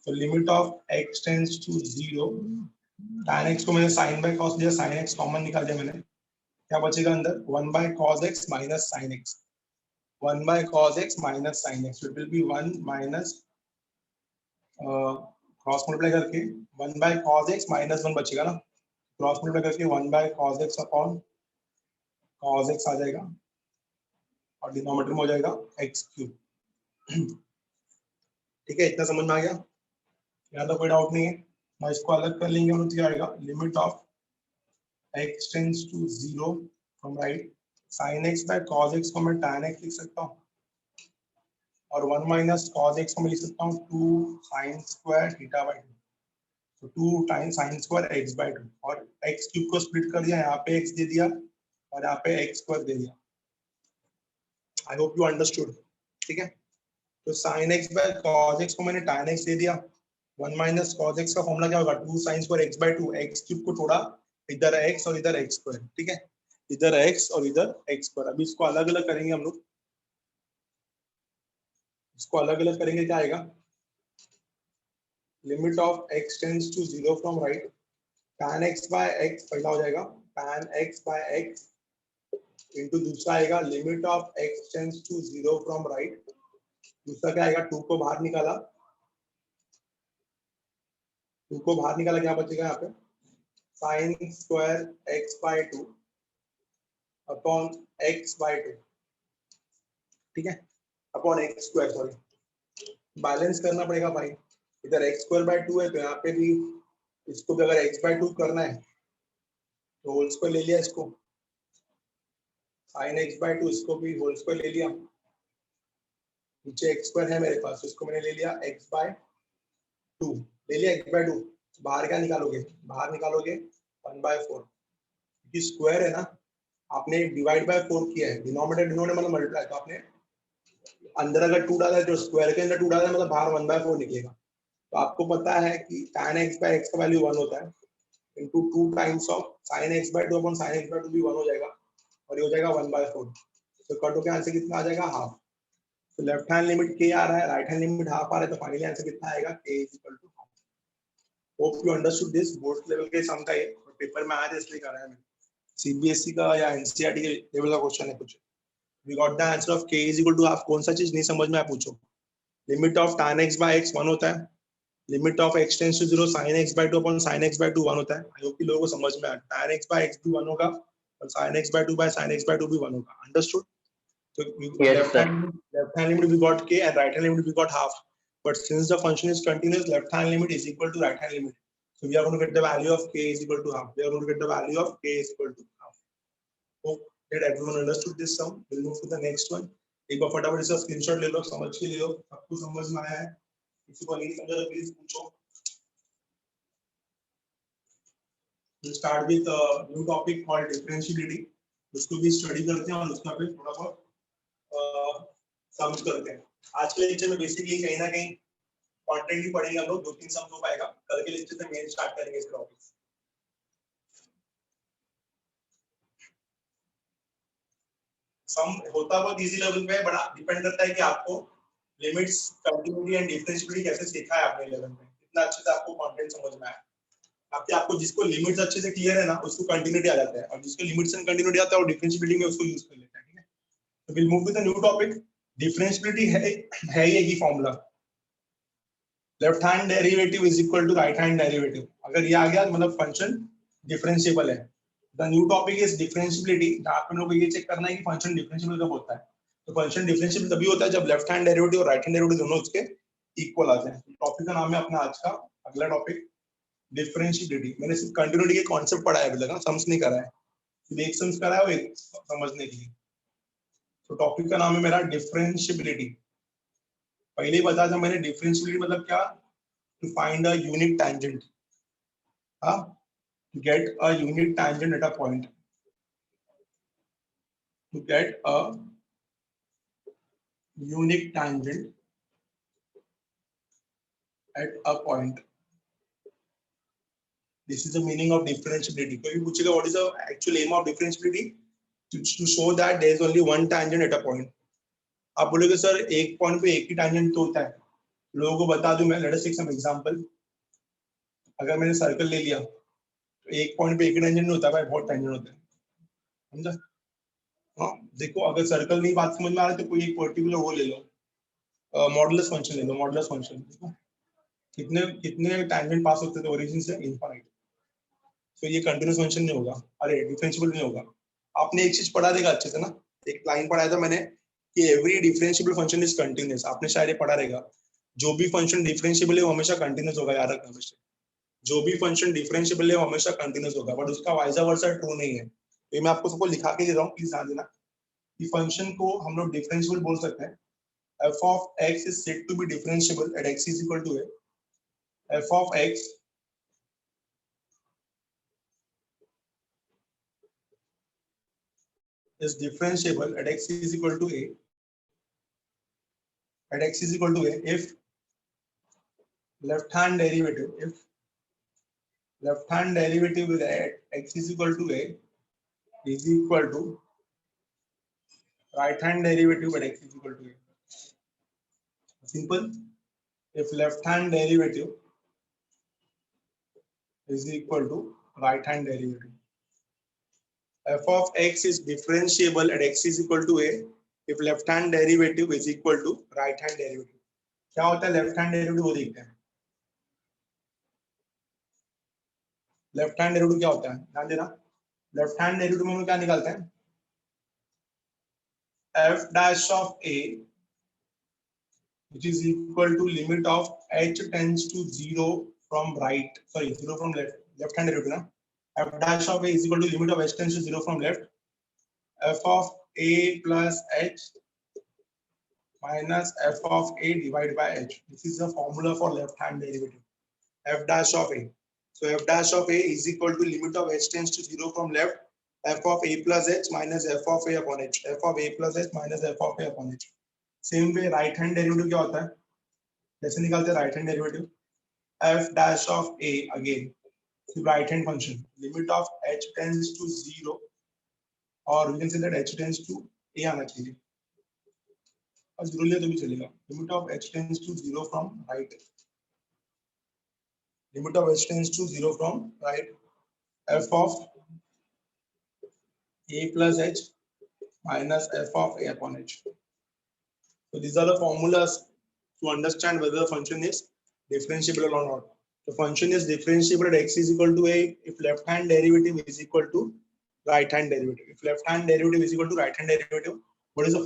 तो limit of x tends to 0, tan x को मैंने sin बाय cos लिया, sin x कॉमन निकाल दिया मैंने, क्या बचेगा अंदर, 1 by cos x minus sin x, 1 by cos x minus sin x, it will be 1 minus cross multiply करके 1 by cos x minus 1 बचेगा ना, क्रॉस मल्टीप्लाई करके 1 by cos x upon cos x आ जाएगा और डिनोमिनेटर में हो जाएगा x क्यूब। ठीक है, इतना समझ में आ गया, यहाँ तो कोई डाउट नहीं है। मैं इसको अलग कर लेंगे और क्या आएगा, limit of x tends to 0 from right sin x by cos x को मैं tan x लिख सकता हूँ और 1 minus cos x को मैं लिख सकता हूँ 2 sin square theta by 2, तो 2 times sin square x by 2 और x क्यूब को स्प्लिट कर दिया, यहाँ पे x दे दिया और यहाँ पे x स्क्वायर दे दिया। आई होप यू अंडरस्टूड, ठीक है। तो sin x by cos x को मैंने tan x दे दिया, 1 minus cos x का फॉर्मूला क्या होगा, 2 sin square x by 2, x cube को छोड़ा, इधर x और इधर x स्क्वायर, ठीक है, इधर x और इधर x स्क्वायर। अभी इसको अलग अलग करेंगे हम लोग, इसको अलग अलग करेंगे, क्या आएगा, limit of x tends to 0 from right tan x by x पहला हो जाएगा tan x by x into दूसरा आएगा limit of x tends to 0 from right, दूसरा क्या आएगा, 2 को बाहर निकाला, 2 को बाहर निकाला, क्या बचेगा यहाँ पे, sin square x by 2 upon x by 2, ठीक है, upon x square, sorry balance करना पड़ेगा भाई, इधर x स्क्वायर बाय 2 है तो यहाँ पे भी इसको भी अगर x बाय 2 करना है तो होल स्क्वायर ले लिया, इसको sin x बाय 2 इसको भी होल स्क्वायर ले लिया, नीचे x स्क्वायर है मेरे पास, इसको मैंने ले लिया x बाय 2, ले लिया x बाय 2, बाहर क्या निकालोगे, बाहर निकालोगे 1 बाय 4, क्योंकि स्क्वायर है ना, आपने डिवाइड बाय 4 किया है, डिनोमिनेटर डिनोमिनेटर मतलब मल्टीप्लाई, तो आपने अंदर अगर 2 डाला है तो स्क्वायर के अंदर 2 डाला है मतलब बाहर 1 बाय 4 निकलेगा। तो आपको पता है कि tan x by x का वैल्यू 1 होता है, into 2 times of sin x by 2 upon sin x by 2 भी 1 हो जाएगा और ये हो जाएगा 1 by 4, तो कटो के आंसर कितना आ जाएगा, हाफ। तो लेफ्ट हैंड लिमिट k आ रहा है, राइट हैंड लिमिट हाफ आ रहा है, तो फाइनली आंसर कितना आएगा, k equal to half. Hope you understood this, board level के सम का ये पेपर में आया था इसलिए कर रहा है, सीबीएसई का या एनसीईआरटी के लेवल का क्वेश्चन है कुछ। We got the answer of k is equal to half. कौन सा चीज नहीं समझ में आया पूछो। Limit of tan x by x 1 होता है, limit of x tends to 0 sin x by 2 upon sin x by 2 1 होता है। आई होप कि लोगों को समझ में आया, tan x by x भी 1 होगा और sin x by 2 sin x by 2 भी 1 होगा। Understood. So Yes, sir. left hand limit we got k and right hand limit we got half. But since the function is continuous, left hand limit is equal to right hand limit. So we are going to get the value of k is equal to half. We are going to get the value of k is equal to half. Hope that everyone understood this sum. We'll move to the next one. एक बार फटाफट इसका स्क्रीनशॉट ले लो, समझ के ले लो, आपको समझ में आया है, किसी को नहीं समझा तो प्लीज पूछो। We'll start with a new topic called differentiability. उसको भी स्टडी करते हैं और उसका फिर थोड़ा बहुत सम करते हैं। आज के लेक्चर में बेसिकली कहीं ना कहीं कंटेंट ही पढ़ेंगे हम लोग, 2-3 सम हो पाएगा, कल के लेक्चर से मेन स्टार्ट करेंगे इस टॉपिक। सम होता बहुत इजी लेवल पे है, बड़ा डिपेंड करता है कि आपको लिमिट्स, कंटिन्यूटी एंड डिफरेंशिएबिलिटी कैसे सीखा है आपने लेवल में, कितना अच्छे से आपको कंटेंट समझ में आया। आपको जिसको लिमिट्स अच्छे से क्लियर है ना, उसको कंटिन्यूटी आ जाता है, और जिसको लिमिट्स एंड कंटिन्यूटी आता है वो डिफरेंशिएबिलिटी में उसको यूज कर लेता है, ठीक है। तो will move to the new topic. Differentiability है ये की formula, left hand derivative is equal to right hand derivative. अगर ये आ गया मतलब फंक्शन डिफरेंशिएबल है। The new topic is differentiability. जहां पे हम लोग ये चेक करना है कि फंक्शन डिफरेंशिएबल कब होता है। तो फंक्शन डिफरेंशिएबल तभी होता है जब लेफ्ट हैंड डेरिवेटिव और राइट हैंड डेरिवेटिव दोनों उसके इक्वल आते हैं। टॉपिक का नाम है अपना आज का अगला टॉपिक डिफरेंशिएबिलिटी, मैंने सिर्फ कंटिन्यूटी के कॉन्सेप्ट पढ़ा है अभी तक, सम्स नहीं करा है, सिर्फ एक सम्स करा है वो एक समझने के लिए। तो टॉपिक का नाम है मेरा डिफरेंशिएबिलिटी। पहले ही बताया था मैंने, डिफरेंशिएबिलिटी मतलब क्या, to find a unique tangent, हाँ, get a unique tangent at a point, to get a unique tangent at a point. This is the meaning of differentiability. कोई पूछेगा what is the actual aim of differentiability? To show that there is only one tangent at a point. आप बोलोगे सर एक पॉइंट पे एक ही tangent तो होता है, लोगों को बता दूं मैं, let us take some example. अगर मैंने सर्कल ले लिया तो एक पॉइंट पे एक ही tangent नहीं होता भाई, बहुत tangent होते हैं, समझा? हाँ, देखो अगर सर्कल नहीं बात समझ में आ रहा है तो कोई एक पर्टिकुलर वो ले लो, मॉडुलस फंक्शन ले लो, मॉडुलस फंक्शन, कितने कितने टैंजेंट पास होते थे ओरिजिन से, इनफाइनाइट। तो ये कंटिन्यूस फंक्शन नहीं होगा, अरे डिफरेंशिएबल नहीं होगा। आपने एक चीज पढ़ा देगा अच्छे से ना, एक लाइन पढ़ाया था मैंने कि every differentiable function is continuous, आपने शायद ये पढ़ा रहेगा। जो भी फंक्शन डिफरेंशिएबल है वो हमेशा कंटिन्यूस होगा, याद रखना हमेशा। जो भी फंक्शन डिफरेंशिएबल है वो हमेशा कंटिन्यूस होगा, बट उसका वाइस वर्सा ट्रू नहीं है। ये मैं आपको सबको लिखा के दे रहा हूँ, प्लीज ध्यान देना। कि फंक्शन को हम लोग डिफरेंशिएबल बोल सकते हैं। f of x is said to be differentiable at x is equal to a, f of x is differentiable at x is equal to a, at x is equal to a if left hand derivative, if left hand derivative with x is equal to a is equal to right hand derivative at x is equal to a. Simple. If left hand derivative is equal to right hand derivative, f of x is differentiable at x is equal to a if left hand derivative is equal to right hand derivative. क्या होता है लेफ्ट हैंड डेरिवेटिव, वो देखते हैं। लेफ्ट हैंड डेरिवेटिव क्या होता है, ध्यान देना। लेफ्ट हैंड डेरिवेटिव में हम क्या निकालते हैं, f dash of a which is equal to limit of h tends to 0 from right, sorry 0 from left, left hand derivative na, f dash of a is equal to limit of h tends to 0 from left, f of a plus h minus f of a divided by h. This is the formula for left hand derivative, f dash of a. So f dash of a is equal to limit of h tends to 0 from left, f of a plus h minus f of a upon h, f of a plus h minus f of a upon h. Same way right hand derivative क्या होता है, कैसे निकालते हैं right hand derivative, f dash of a again right hand function, limit of h tends to 0 और we can say that h tends to a आना चाहिए, और 0 लिया तो भी चलेगा, limit of h tends to 0 from right, limit of h tends to 0 from right, f of a plus h minus f of a upon h. So these are the formulas to understand whether the function is differentiable or not. The function is differentiable at x is equal to a if left hand derivative is equal to right hand derivative. If left hand derivative is equal to right hand derivative, what is the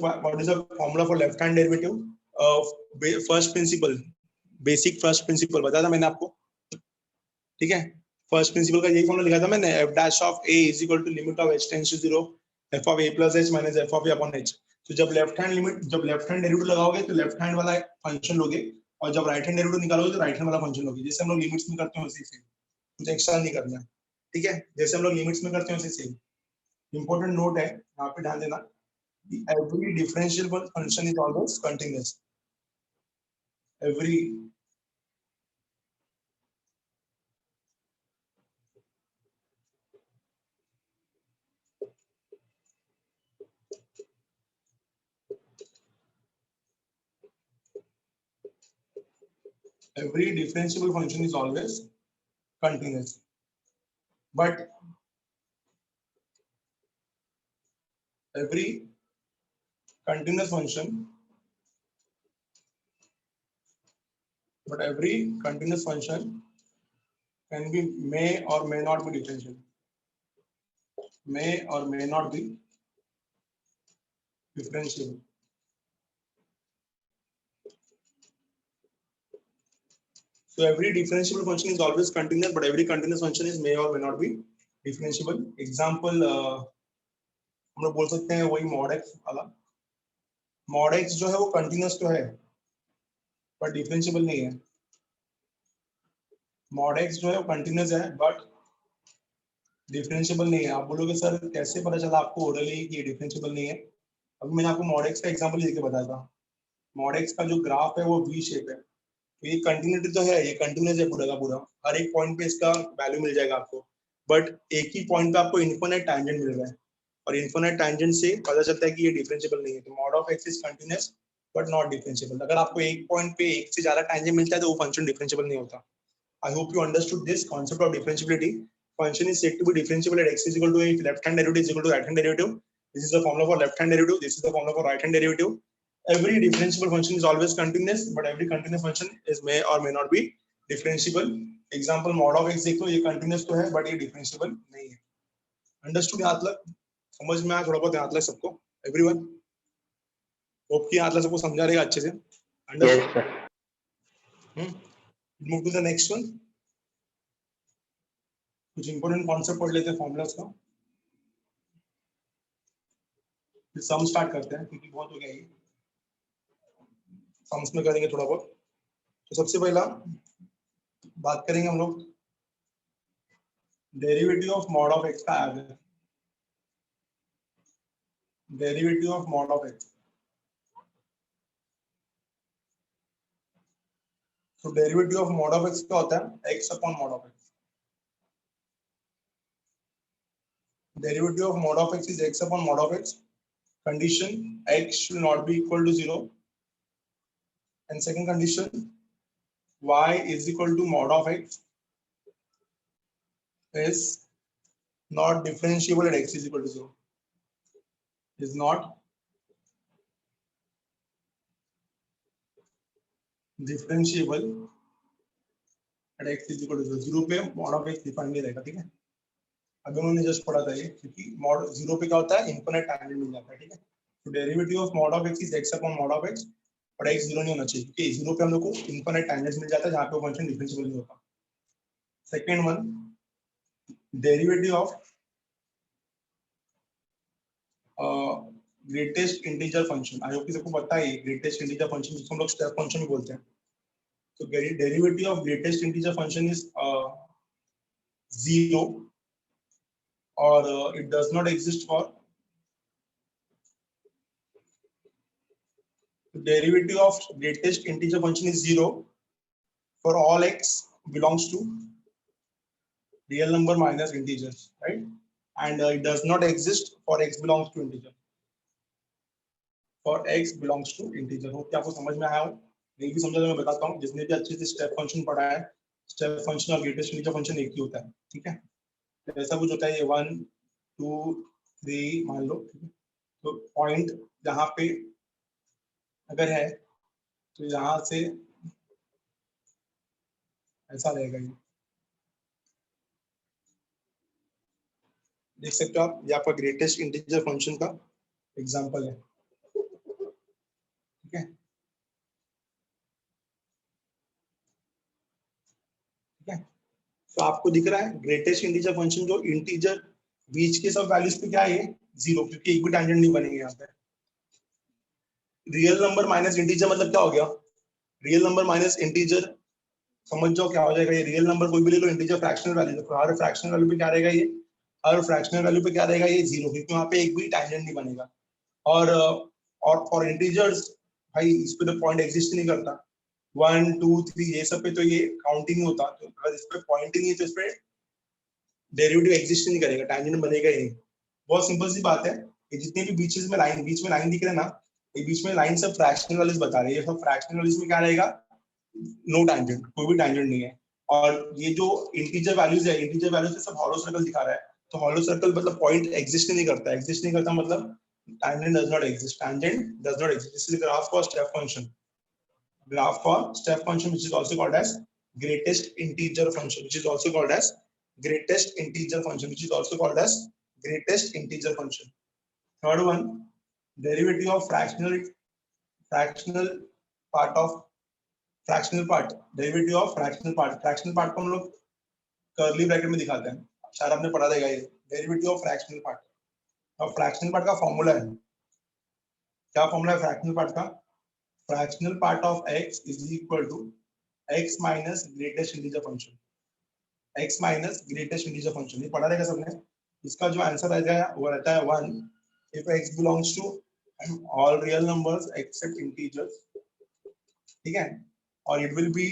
formula for left hand derivative? First principle, basic first principle बताया था मैंने आपको, ठीक है। फर्स्ट प्रिंसिपल का यही फॉर्मूला लिखा था मैंने, f dash of a is equal to limit of h tends to 0 f of a plus h minus f of a upon h. तो जब लेफ्ट हैंड लिमिट, जब लेफ्ट हैंड डेरिवेटिव लगाओगे तो लेफ्ट हैंड वाला फंक्शन लोगे, और जब राइट हैंड डेरिवेटिव निकालोगे तो राइट हैंड वाला फंक्शन लोगे, जैसे हम लोग लिमिट्स में करते हैं वैसे सेम, कुछ एक्स्ट्रा नहीं करना है, ठीक है। जैसे हम लोग लिमिट्स में करते हैं वैसे सेम। इंपॉर्टेंट नोट है यहाँ पे, ध्यान देना, every differentiable function is always continuous, every every differentiable function is always continuous, but every continuous function, but every continuous function can be, may or may not be differentiable, may or may not be So every differentiable function is always continuous, but every continuous function is may or may not be differentiable. Example हम लोग बोल सकते हैं वही mod x वाला. Mod x जो है वो continuous तो है, but differentiable नहीं है. Mod x जो है वो continuous है, but differentiable नहीं है. आप बोलोगे सर कैसे पता चला आपको orally कि ये differentiable नहीं है? अभी मैंने आपको mod x का एग्जांपल लेके बताया था. mod x का जो ग्राफ है वो v शेप है. तो ये कंटिन्यूटी तो है, ये कंटिन्यूस है पूरा का पूरा, हर एक पॉइंट पे इसका वैल्यू मिल जाएगा आपको, बट एक ही पॉइंट पे आपको इनफिनिट टैंजेंट मिल रहा है, और इनफिनिट टैंजेंट से पता चलता है कि ये डिफरेंशिएबल नहीं है. तो mod of X is continuous but not differentiable. अगर आपको एक पॉइंट पे एक से ज्यादा टैंजेंट मिलता है तो वो फंक्शन डिफरेंशिएबल नहीं होता. I hope you understood this concept of differentiability. Function is said to be differentiable at x is equal to if left hand derivative is equal to right hand derivative. This is the formula for left hand derivative, this is the formula for right hand derivative. Every differentiable function is always continuous, but every continuous function is may or may not be differentiable. Example mod of x देख लो, ये continuous तो है but ये differentiable नहीं है. Understood? यहाँ तक समझ में आया थोड़ा बहुत? यहाँ तक सबको, everyone? होप कि यहाँ तक सबको समझा रहेगा अच्छे से. Understood? Yes, sir. Move to the next one. कुछ important concept पढ़ लेते हैं formulas का. फिर sum start करते हैं क्योंकि बहुत हो गया ये. सम्स में करेंगे थोड़ा बहुत. तो सबसे पहला बात करेंगे हम लोग derivative of mod of X का. Derivative of mod of X. तो derivative of mod of X क्या होता है? X upon mod of X. Derivative of mod of X is X upon mod of X. Condition x should not be equal to 0, and second condition y is equal to mod of x is not differentiable at x is equal to 0. Is not differentiable at x is equal to 0. 0 पे mod of x डिफाइन नहीं रहेगा. ठीक है, अभी उन्होंने जस्ट पढ़ा था ये, क्योंकि mod 0 पे क्या होता है? इनफिनिट टैंजेंट मिल जाता है. ठीक है, तो derivative of mod of x is x upon mod of x, और x 0 नहीं होना चाहिए क्योंकि 0 पे हम लोग को इनफिनिट टैंजेंट मिल जाता है जहां पे वो फंक्शन डिफरेंशिएबल नहीं होता. Second one, derivative of greatest integer function. I hope कि सबको पता है ग्रेटेस्ट इंटीजर फंक्शन जिसको हम लोग स्टेप फंक्शन भी बोलते हैं. तो derivative of greatest integer function is 0, or it does not exist for derivative of greatest integer function is 0 for all x belongs to real number minus integers, right? And it does not exist for x belongs to integer. For x belongs to integer. Hope कि आपको समझ में आया हो. नहीं भी समझा तो मैं बताता हूँ. जिसने भी अच्छे से स्टेप फंक्शन पढ़ा है, स्टेप फंक्शन और ग्रेटेस्ट इंटीजर फंक्शन एक ही होता है. ठीक है, ऐसा कुछ होता है. ये 1 2 3 मान लो. तो पॉइंट जहाँ पे अगर है तो यहाँ से ऐसा रहेगा. ये देख सकते हो आप, ये आपका ग्रेटेस्ट इंटीजर फंक्शन का एग्जांपल है. ठीक है, ठीक है. तो आपको दिख रहा है ग्रेटेस्ट इंटीजर फंक्शन जो इंटीजर बीच के सब वैल्यूज पे क्या है? 0, क्योंकि एक भी टैंजेंट नहीं बनेंगे यहाँ पे. रियल नंबर माइनस इंटीजर मतलब क्या हो गया? रियल नंबर माइनस इंटीजर समझ जाओ क्या हो जाएगा. ये रियल नंबर कोई भी ले लो, इंटीजर फ्रैक्शनल वैल्यू, तो हर फ्रैक्शनल वैल्यू पे क्या रहेगा? ये हर फ्रैक्शनल वैल्यू पे क्या रहेगा? ये 0, क्योंकि वहाँ पे एक भी टैंजेंट नहीं बनेगा. और फॉर इंटीजर्स भाई इस पे तो पॉइंट एग्जिस्ट नहीं करता. 1 2 3 ये सब पे तो ये काउंटिंग नहीं होता. तो अगर इस पे पॉइंट ही नहीं है तो इस पे डेरिवेटिव एग्जिस्ट नहीं करेगा, टैंजेंट बनेगा ही नहीं. बहुत सिंपल सी बात है. ये जितने भी बीच में लाइन दिख रहे हैं ना, ये बीच में लाइन सब फ्रैक्शनल वैल्यूज बता रही है. ये सब फ्रैक्शनल वैल्यूज में क्या रहेगा? नो टैंजेंट, कोई भी टैंजेंट नहीं है. और ये जो इंटीजर वैल्यूज है, इंटीजर वैल्यूज पे सब हॉलो सर्कल दिखा रहा है. तो हॉलो सर्कल मतलब पॉइंट एग्जिस्ट नहीं करता. एग्जिस्ट नहीं करता मतलब tangent does not exist. Tangent does not exist. This is a graph for step function. Graph for step function, which is also called as greatest integer function, which is also called as greatest integer function, which is also called as greatest integer function. Third one, derivative of fractional part of fractional part, derivative of fractional part, fractional part को हम लोग कर्ली ब्रैकेट में दिखाते हैं, शायद आपने पढ़ा रहेगा ये, डेरिवेटिव ऑफ फ्रैक्शनल पार्ट। अब फ्रैक्शनल पार्ट का फॉर्मूला है, क्या फॉर्मूला है फ्रैक्शनल पार्ट का? Fractional part of x is equal to x minus greatest integer function, x minus greatest integer function, ये पढ़ा रहेगा सबने। इसका जो आंसर रहेगा वो रहता है 1 if x belongs to all real numbers except integers, ठीक है, और it will be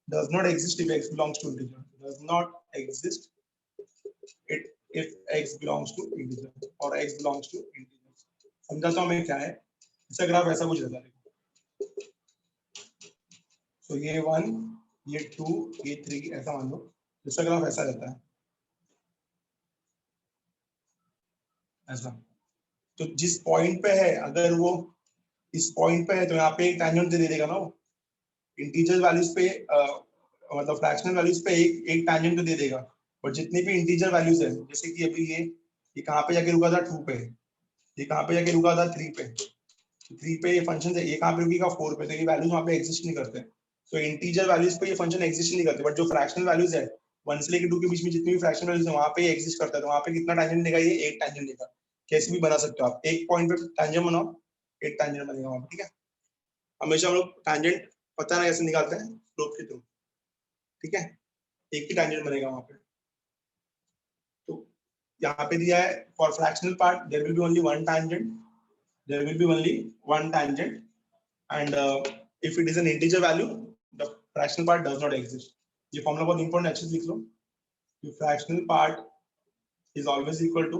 does not exist if x belongs to integer, does not exist it if x belongs to integer or x belongs to integer। समझाता हूं मैं क्या है, इसका ग्राफ ऐसा कुछ रहता है, तो ये 1 ये 2 ये 3 ऐसा मान लो, इसका ग्राफ ऐसा रहता है ऐसा। तो जिस पॉइंट पे है, अगर वो इस पॉइंट पे है तो यहाँ पे एक टैंजेंट दे देगा ना, वो इंटीजर वैल्यूज पे मतलब फ्रैक्शनल वैल्यूज पे एक टैंजेंट दे देगा, और जितनी भी इंटीजर वैल्यूज है, जैसे कि अभी ये कहाँ पे जाके रुका था 2 पे, ये कहाँ पे जाके रुका था 3 पे, 3 पे ये फंक्शन है, ये कहाँ पे रुकेगा 4 पे, तो ये वैल्यूज वहाँ पे एग्जिस्ट नहीं करते। तो इंटीजर वैल्यूज पे ये फंक्शन एग्जिस्ट नहीं करते, बट जो फ्रैक्शनल वैल्यूज है 1 से लेकर 2 के बीच में जितनी भी फ्रैक्शनल वैल्यूज है वहाँ पे एग्जिस्ट करता है, तो वहाँ पे कितना टैंजेंट देगा, ये एक टैंजेंट देगा। कैसे भी बना सकते हो आप, एक पॉइंट पे टैंजेंट बनाओ, एक टैंजेंट बनेगा वहाँ पे, ठीक है। हमेशा हम लोग टैंजेंट पता है कैसे निकालते हैं, स्लोप के थ्रू, ठीक है, एक ही टैंजेंट बनेगा वहाँ पे। तो यहाँ पे दिया है for fractional part there will be only one tangent, there will be only one tangent, and if it is an integer value the fractional part does not exist। ये फॉर्मूला बहुत इंपॉर्टेंट, अच्छे से लिख लो, the fractional part is always equal to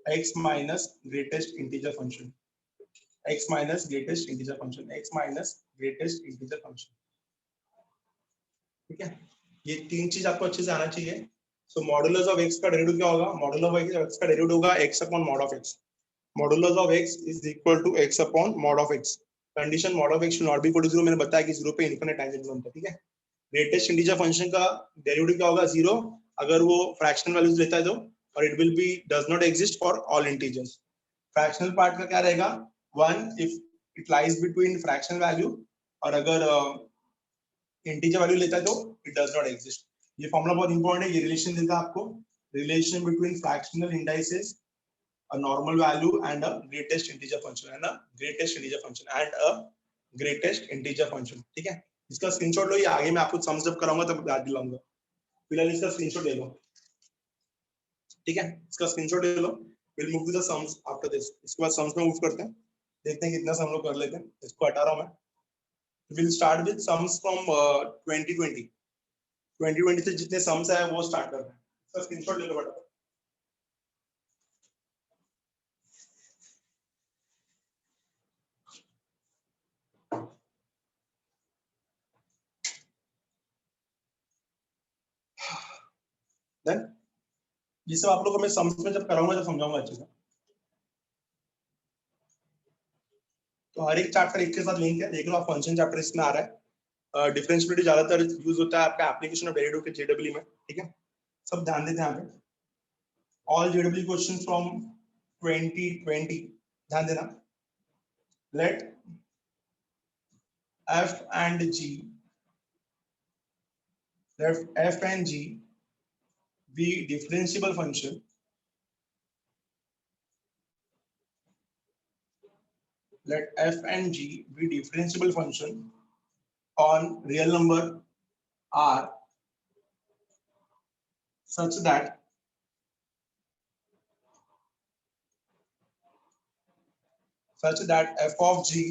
x minus greatest integer function, x minus greatest integer function, x minus greatest integer function, ठीक है। ये तीन चीज आपको अच्छे से आना चाहिए। सो मॉडुलस ऑफ x का डेरिवेटिव क्या होगा, मॉडुलस ऑफ x का डेरिवेटिव होगा x upon mod of x, modulus of x is equal to x upon mod of x, condition mod of x should not be equal to 0, मैंने बताया कि 0 पे इनफिनिट टैंजेंट बनता है, ठीक है। ग्रेटेस्ट इंटीजर फंक्शन का डेरिवेटिव क्या होगा 0 अगर वो फ्रैक्शनल वैल्यूज लेता है तो, और it will be does not exist for all integers. Fractional part का क्या रहेगा 1 if it lies between fractional value, और अगर इंटीजर वैल्यू लेता है तो इट डज नॉट एग्जिस्ट। ये फॉर्मूला बहुत इंपॉर्टेंट है, ये रिलेशन देता है आपको, relation between fractional indices, a normal value and a greatest integer function, and a greatest integer function and a greatest integer function, ठीक है। इसका स्क्रीनशॉट लो, ये आगे मैं आपको सम्स अप कराऊंगा तब याद दिलाऊंगा, फिलहाल इसका स्क्रीनशॉट ले लो, ठीक है, इसका स्क्रीनशॉट ले लो। Will move to the sums after this, इसके बाद सम्स में मूव करते हैं, देखते हैं कितना सम लोग कर लेते हैं। इसको हटा रहा हूं मैं, will start with sums from 2020 से जितने सम्स है वो स्टार्ट करते हैं। इसका स्क्रीनशॉट ले लो बेटा। देन ये सब आप लोग को मैं सम्स में जब कराऊंगा जब समझाऊंगा अच्छे से। तो हर एक चैप्टर एक के साथ लिंक है, देख लो आप, फंक्शन चैप्टर इसमें आ रहा है, डिफरेंशिएबिलिटी ज्यादातर यूज होता है आपका एप्लीकेशन ऑफ डेरिवेटिव के जेडब्ल्यू में, ठीक है, सब ध्यान देते हैं यहाँ पे। ऑल जेडब्ल्यू क्वेश्चंस फ्रॉम 2020 ध्यान देना। Let f and g, let f and g be differentiable function let f and g be differentiable function on real number r such that f of g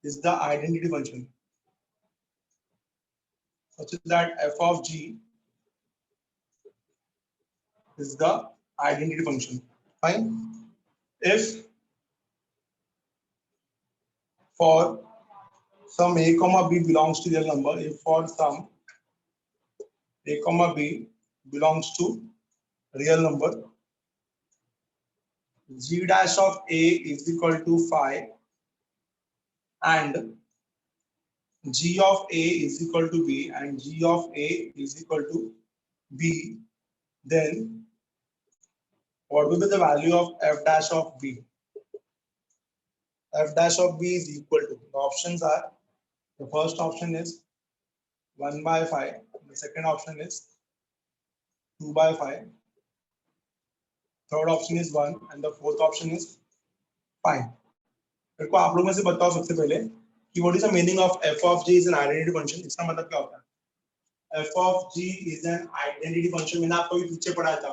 is the identity function, such that f of g is the identity function, fine। If for some a comma b belongs to real number, if for some a comma b belongs to real number, g dash of a is equal to phi and g of a is equal to b and g of a is equal to b, then what will be the value of f dash of b? F dash of b is equal to, the options are The first option is 1 by 5. The second option is 2 by 5. Third option is 1 and the fourth option is 5. मेरे को आप लोगों में से बताओ सबसे पहले कि what is the meaning of f of g is an identity function. इसका मतलब क्या होता है? f of g is an identity function. मैंने आपको भी पीछे पढ़ाया था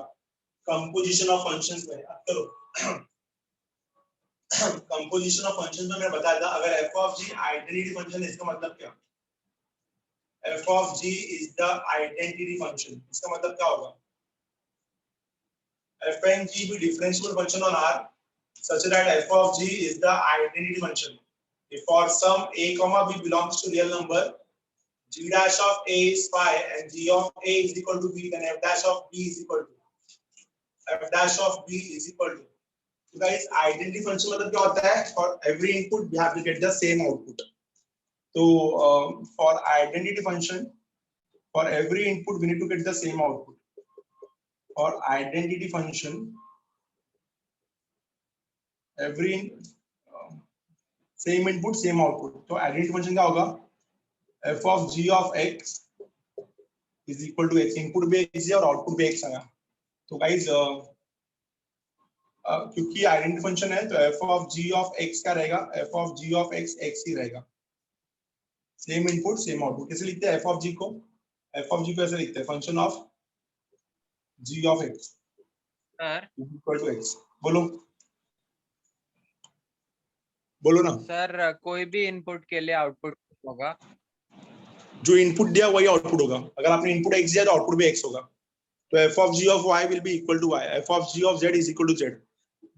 composition of functions में. अब करो composition of functions में मैंने बताया था अगर f of g identity function है इसका मतलब क्या? f of g is the identity function. इसका मतलब क्या होगा? f and g be differentiable function on R such that f of g is the identity function. If for some a comma b belongs to real number, g dash of a is phi and g of a is equal to b, then f dash of b is equal to. So guys, identity function मतलब क्या होता है? For every input we have to get the same output. So for identity function, for every input we need to get the same output. For identity function, every same input same output. तो identity function क्या होगा? f of g of x is equal to x. Input भी x है और आउटपुट भी x आया. तो गाइस क्योंकि आइडेंटिटी फंक्शन है तो f of g of x क्या रहेगा? f of g of x x ही रहेगा. Same input same output. कैसे लिखते हैं f of g को? f of g को ऐसे लिखते हैं function of g of x sir equal to x. बोलो ना सर कोई भी इनपुट के लिए आउटपुट होगा. जो इनपुट दिया वही आउटपुट होगा. अगर आपने इनपुट x दिया तो आउटपुट भी x होगा. तो f of g of y will be equal to y. f of g of z is equal to z.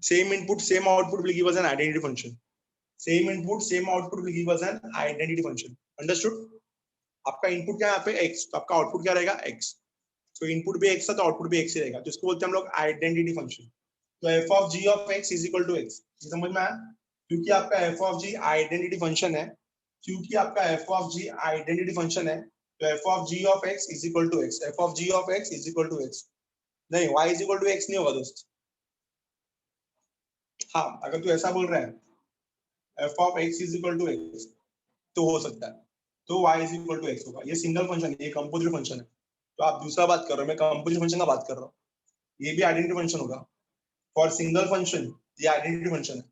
Same input same output will give us an identity function. Same input same output will give us an identity function. Understood? आपका इनपुट क्या है यहाँ पे x, तो आपका आउटपुट क्या रहेगा x. तो इनपुट भी x है तो आउटपुट भी x ही रहेगा. तो इसको बोलते हैं हम लोग आइडेंटिटी फंक्शन. तो f of g of x is equal to x. ये समझ में आया? क्योंकि आपका f of g identity function है, क्योंकि आपका f of g identity function है, तो f of g of x is equal to x. f of g of x is equal to x. नहीं, y is equal to x नहीं होगा दोस्त. हाँ, अगर तू ऐसा बोल रहा है f of x is equal to x तो हो सकता है. तो y is equal to x होगा. ये सिंगल फंक्शन है, ये कंपोजिट फंक्शन है. तो आप दूसरा बात कर रहे हो, मैं कंपोजिट फंक्शन का बात कर रहा हूँ. ये भी आइडेंटिटी फंक्शन होगा. फॉर सिंगल फंक्शन ये आइडेंटिटी फंक्शन है.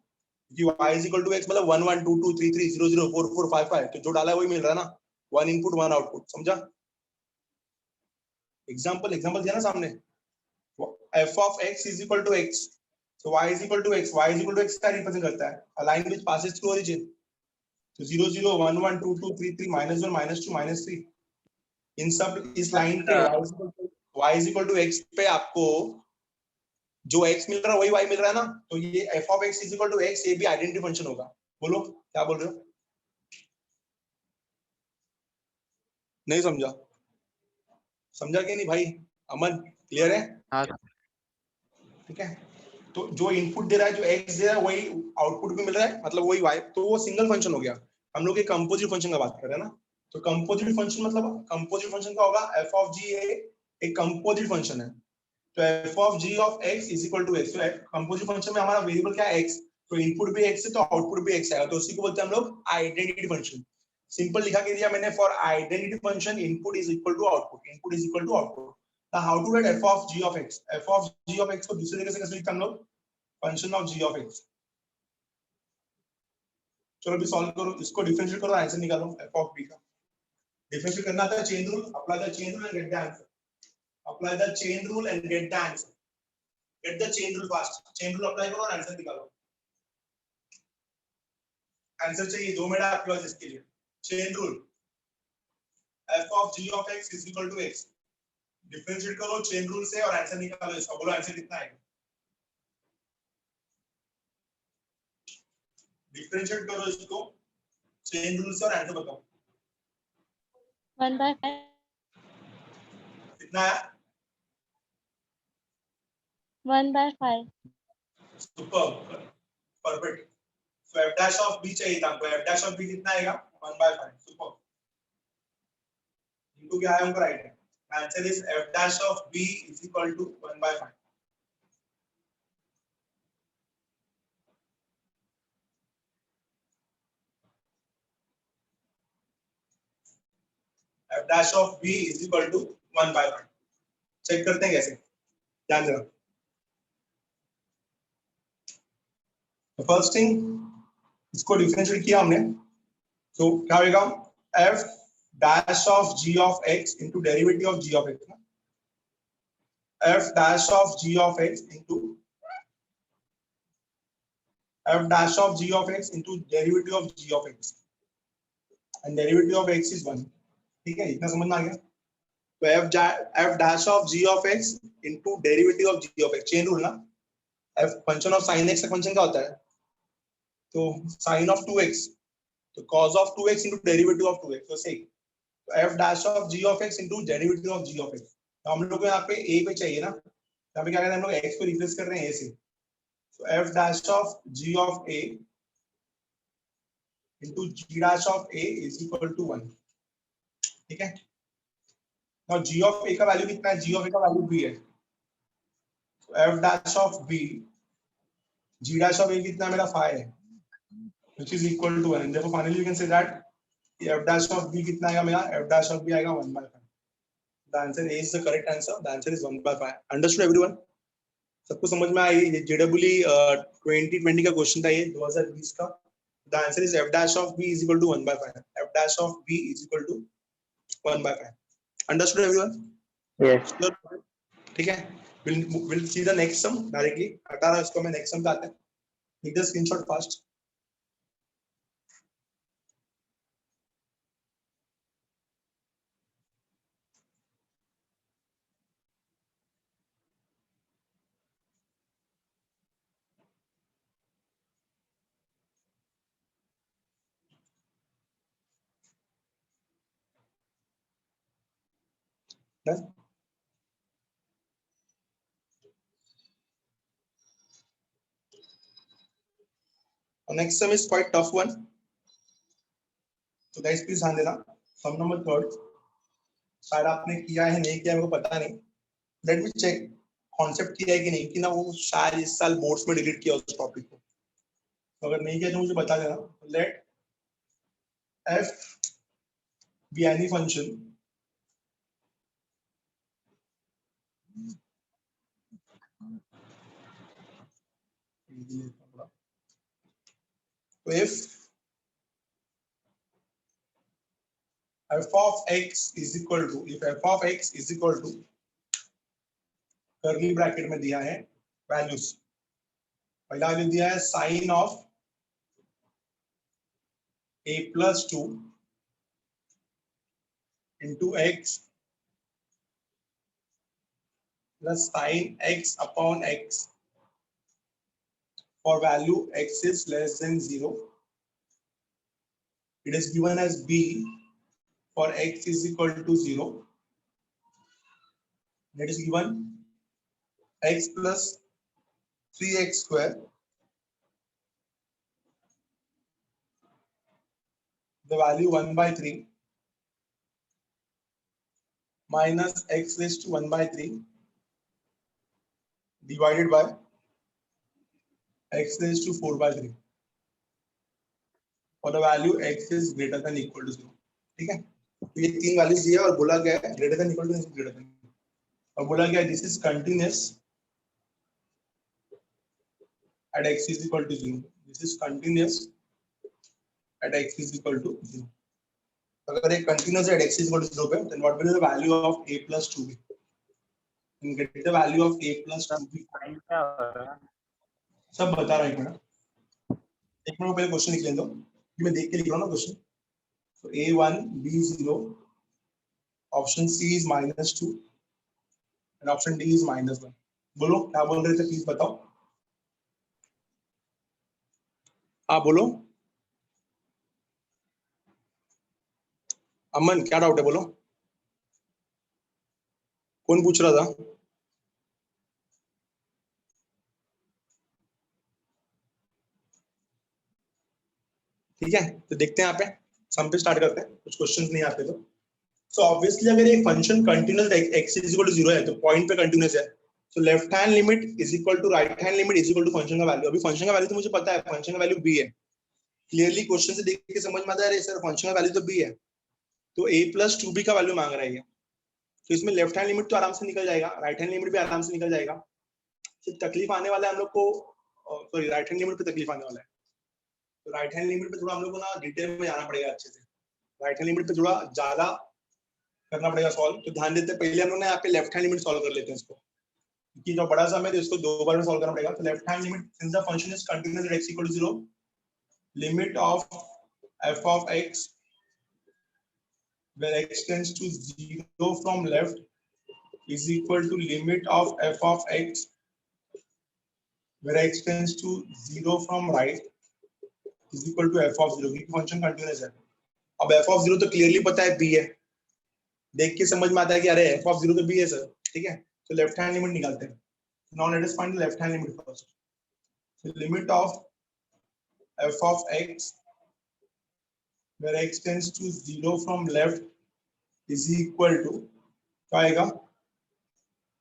क्योंकि y is equal to x मतलब 1 1 2 2 3 3 0 0 4 4 5 5 तो जो डाला है वही मिल रहा है ना. One input one output. समझा? एग्जांपल दिया ना सामने. f of x is equal to x. So y is equal to x. y is equal to x का रिप्रेजेंट करता है a line which passes through origin. तो 0 0 1 1 2 2 3 3 -1 -2 -3 इन सब इस लाइन पे y is equal to x पे आपको जो x मिल रहा है वही y मिल रहा है ना. तो ये f of x is equal to x, ये भी आइडेंटिटी फंक्शन होगा. बोलो क्या बोल रहे हो? नहीं समझा? समझा कि नहीं भाई? अमन क्लियर है? हाँ ठीक है. तो जो इनपुट दे रहा है, जो x दे रहा है वही आउटपुट भी मिल रहा है, मतलब वही y. तो वो सिंगल फंक्शन हो गया. हम लोग एक कंपोजिट फंक्शन का बात कर रहे हैं ना. तो कंपोजिट फंक्शन मतलब कंपोजिट फंक्शन का होगा f of g एक कंपोजिट फंक्शन है. तो f of g of x is equal to x. तो कंपोजिट फंक्शन में हमारा वेरिएबल क्या है? x. तो इनपुट भी x है तो आउटपुट भी x आएगा. तो उसी को बोलते हैं हम लोग आइडेंटिटी फंक्शन. सिंपल लिखा के दिया मैंने. For identity function input is equal to output. Input is equal to output. Now how to write f of g of x? f of g of x को दूसरे तरीके से कैसे लिखते हैं हम लोग? Function of g of x. चलो अभी सॉल्व करो, इसको डिफरेंशिएट करो, आंसर निकालो f of b का. डिफरेंशिएट करना था chain rule. Apply the chain rule and gate the answer. Apply the chain rule and get the answer. Get the chain rule fast. Chain rule apply करो और आंसर निकालो. आंसर चाहिए 2 मिनट आपके पास इसके लिए. Chain rule. f of g of x is equal to x. Differentiate करो चेन रूल से और आंसर निकालो. इसका बोलो आंसर कितना आएगा? डिफरेंशिएट करो इसको चेन रूल से और आंसर बताओ. 1 by 5. कितना है? 1 by 5. Super. Perfect. So f dash of b चाहिए था हमको. f dash of b कितना आएगा? 1 by 5. सुपर. इनको क्या है? हमको राइट है. Answer is f dash of b is equal to 1 by 5. f dash of b is equal to 1 by 5. Check करते हैं कैसे, ध्यान देना. फर्स्ट थिंग, इसको डिफरेंशिएट किया हमने, तो क्या होगा, f dash of g of x into derivative of g of x. f dash of g of x into f dash of g of x into derivative of g of x, and derivative of x is 1. ठीक है, इतना समझ में आ गया. तो f dash of g of x into derivative of g of x, chain rule ना. f function of sin x का फंक्शन क्या होता है, तो sin of 2x, तो cos of 2x into derivative of 2x, तो सही. तो f dash of g of x into derivative of g of x, तो हम लोग को यहाँ पे a पे चाहिए ना, यहाँ पे क्या करते हैं हम लोग, x को रिप्लेस कर रहे हैं a से. So f dash of g of a into g dash of a is equal to 1. ठीक है. Now g of a का वैल्यू कितना है, g of a का वैल्यू b है. So f dash of b, g dash of a कितना मेरा 5 है, which is equal to 1. And therefore finally we can say that f dash of b कितना आएगा मेरा, f dash of b आएगा 1 by 5. The answer A is the correct answer. The answer is 1 by 5. Understood everyone? सबको समझ में आई. ये JEE 2020 का क्वेश्चन था, ये 2020 का. The answer is f dash of b is equal to 1 by 5. f dash of b is equal to 1 by 5. Understood everyone? Yes. ठीक है. We'll see the next sum directly. हटा रहा इसको, मैं next sum पे आते हैं. Take the screenshot fast. Done? Next sum is quite tough one. So guys please ध्यान देना. Sum number 3. शायद आपने किया है नहीं किया मेरे को पता नहीं. Let me check कॉन्सेप्ट किया है कि नहीं, कि ना वो शायद इस साल बोर्ड्स में डिलीट किया उस टॉपिक को. तो अगर नहीं किया तो मुझे बता देना. Let f be any function so if f of x is equal to, if f of x is equal to, curly bracket में दिया है वैल्यूज. पहला वैल्यू दिया है sign of a plus 2 into x plus sin x upon x for value x is less than 0. It is given as b for x is equal to 0. That is given x plus 3x square the value 1 by 3 minus x raised to 1 by 3 divided by x raised to 4 by 3 for the value x is greater than equal to 0. ठीक है. तो ये तीन वैल्यूज दिया और बोला गया है greater than equal to greater than, और बोला गया this is continuous at x is equal to 0. This is continuous at x is equal to 0. अगर एक continuous at x is equal to 0 पे, then what will be the value of a plus 2b? And get the value of a plus 2b. क्या हो रहा है? सब बता रहा हूँ. एक मिनट पहले क्वेश्चन लिख लें दो, मैं देख के लिख रहा हूँ ना question. So a1 b0, option c is -2 and option d is -1. बोलो क्या बोल रहे थे, प्लीज बताओ. हाँ बोलो. अमन क्या डाउट है, बोलो. कौन पूछ रहा था? ठीक है, तो देखते हैं यहाँ पे सम पे स्टार्ट करते हैं. कुछ क्वेश्चंस नहीं आते तो. सो ऑब्वियसली अगर एक function continuous x is equal to 0 है तो पॉइंट पे कंटीन्यूअस है. So left hand limit is equal to right hand limit is equal to function का वैल्यू. अभी फंक्शन का वैल्यू तो मुझे पता है, फंक्शन का वैल्यू b है. क्लियरली क्वेश्चन से देख के समझ में आता है, अरे सर फंक्शन का वैल्यू तो b है. तो a प्लस 2b का वैल्यू मांग रहा है ये, तो इसमें लेफ्ट हैंड लिमिट तो आराम से निकल जाएगा, राइट हैंड लिमिट भी आराम से निकल जाएगा। सिर्फ तकलीफ आने वाला है हम लोग को, सॉरी राइट हैंड लिमिट पे तकलीफ आने वाला है। तो राइट हैंड लिमिट पे थोड़ा हम लोग को ना डिटेल में जाना पड़ेगा अच्छे से, राइट हैंड लिमिट पे थोड़ा ज्यादा करना पड़ेगा सॉल्व। तो ध्यान देते पहले हम लोग ना यहाँ पे लेफ्ट हैंड लिमिट सॉल्व कर लेते हैं इसको, क्योंकि जो बड़ा सम है तो इसको 2 बार में सॉल्व करना पड़ेगा। तो left hand limit since the function is continuous at x equal to 0, limit of f of x where x tends to 0 from left is equal to limit of f of x where x tends to 0 from right is equal to f of 0, क्योंकि फंक्शन कंटीन्यूअस है। अब f of 0 तो क्लियरली पता है b है, देख के समझ में आता है कि अरे f of 0 तो b है सर, ठीक है। तो लेफ्ट हैंड लिमिट निकालते हैं। Now let us find the left hand limit first. So limit of f of x where x tends to 0 from left is equal to क्या आएगा,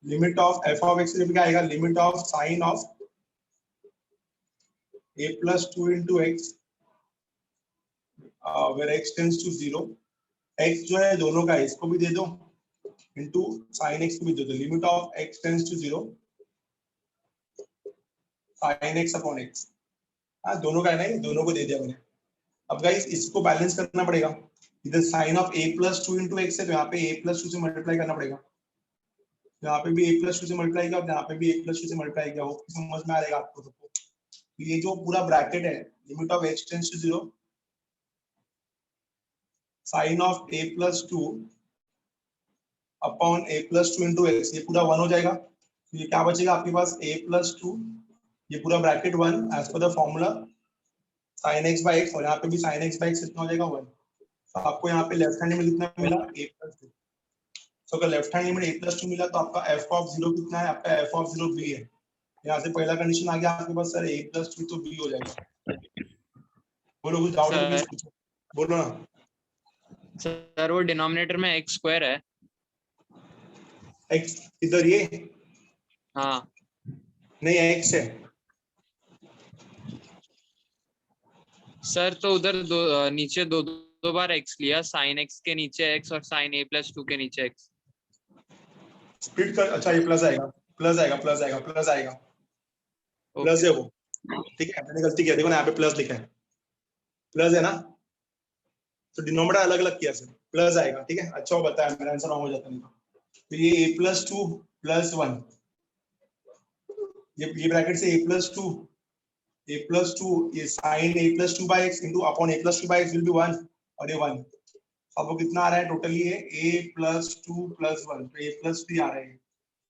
limit of f of x क्या आएगा, limit of sine of a plus 2 into x where x tends to 0, x जो है दोनों का है, इसको भी दे दो into sin x को भी दे दो, limit of x tends to 0 sin x upon x, हाँ दोनों का है ना, ये दोनों को दे दिया मैंने। अब गाइस इसको बैलेंस करना पड़ेगा, इधर sign of a plus 2 into x है तो यहाँ पे a plus 2 से मल्टीप्लाई करना पड़ेगा, यहाँ पे भी a plus 2 से मल्टीप्लाई किया, यहाँ पे भी a plus 2 से मल्टीप्लाई किया, होप समझ में आ जाएगा आपको सबको। तो ये जो पूरा ब्रैकेट है, limit of x tends to 0 sine of a plus 2 upon a plus 2 into x, ये पूरा 1 हो जाएगा। तो ये क्या बचेगा आपके पास, a plus 2, ये पूरा ब्रैकेट 1 एज पर the formula sin x by x, और यहाँ पे भी sin x by x कितना हो जाएगा 1। तो आपको यहाँ पे लेफ्ट हैंड लिमिट कितना मिला, a plus 2। तो अगर left hand limit a plus 2 मिला तो आपका f of 0 कितना है, आपका f of 0 b है। यहाँ से पहला कंडीशन आ गया आपके पास, सर a plus 2 तो b हो जाएगा। बोलो कुछ डाउट है तो प्लीज पूछो, बोलो ना। सर वो डिनोमिनेटर में x स्क्वायर है। x इधर ये हाँ नहीं x है सर, तो उधर नीचे दो बार x लिया, sin x के नीचे x और sin a plus 2 के नीचे x। स्प्लिट कर, अच्छा ये प्लस आएगा, प्लस आएगा, प्लस आएगा, प्लस आएगा, प्लस है वो, ठीक है। मैंने गलती किया, देखो ना यहाँ पे प्लस लिखा है, प्लस है ना, तो डिनोमिनेटर अलग अलग किया सर, प्लस आएगा, ठीक है। अच्छा वो बताया, मेरा आंसर रॉन्ग हो जाता नहीं तो ये a plus 2 plus 1, ये ब्रैकेट से a plus 2 ये sin a plus 2 by x into upon a plus 2 by x will be 1, और ये 1, अब वो कितना आ रहा है टोटली है a plus 2 plus 1, तो a plus 3 आ रहा है।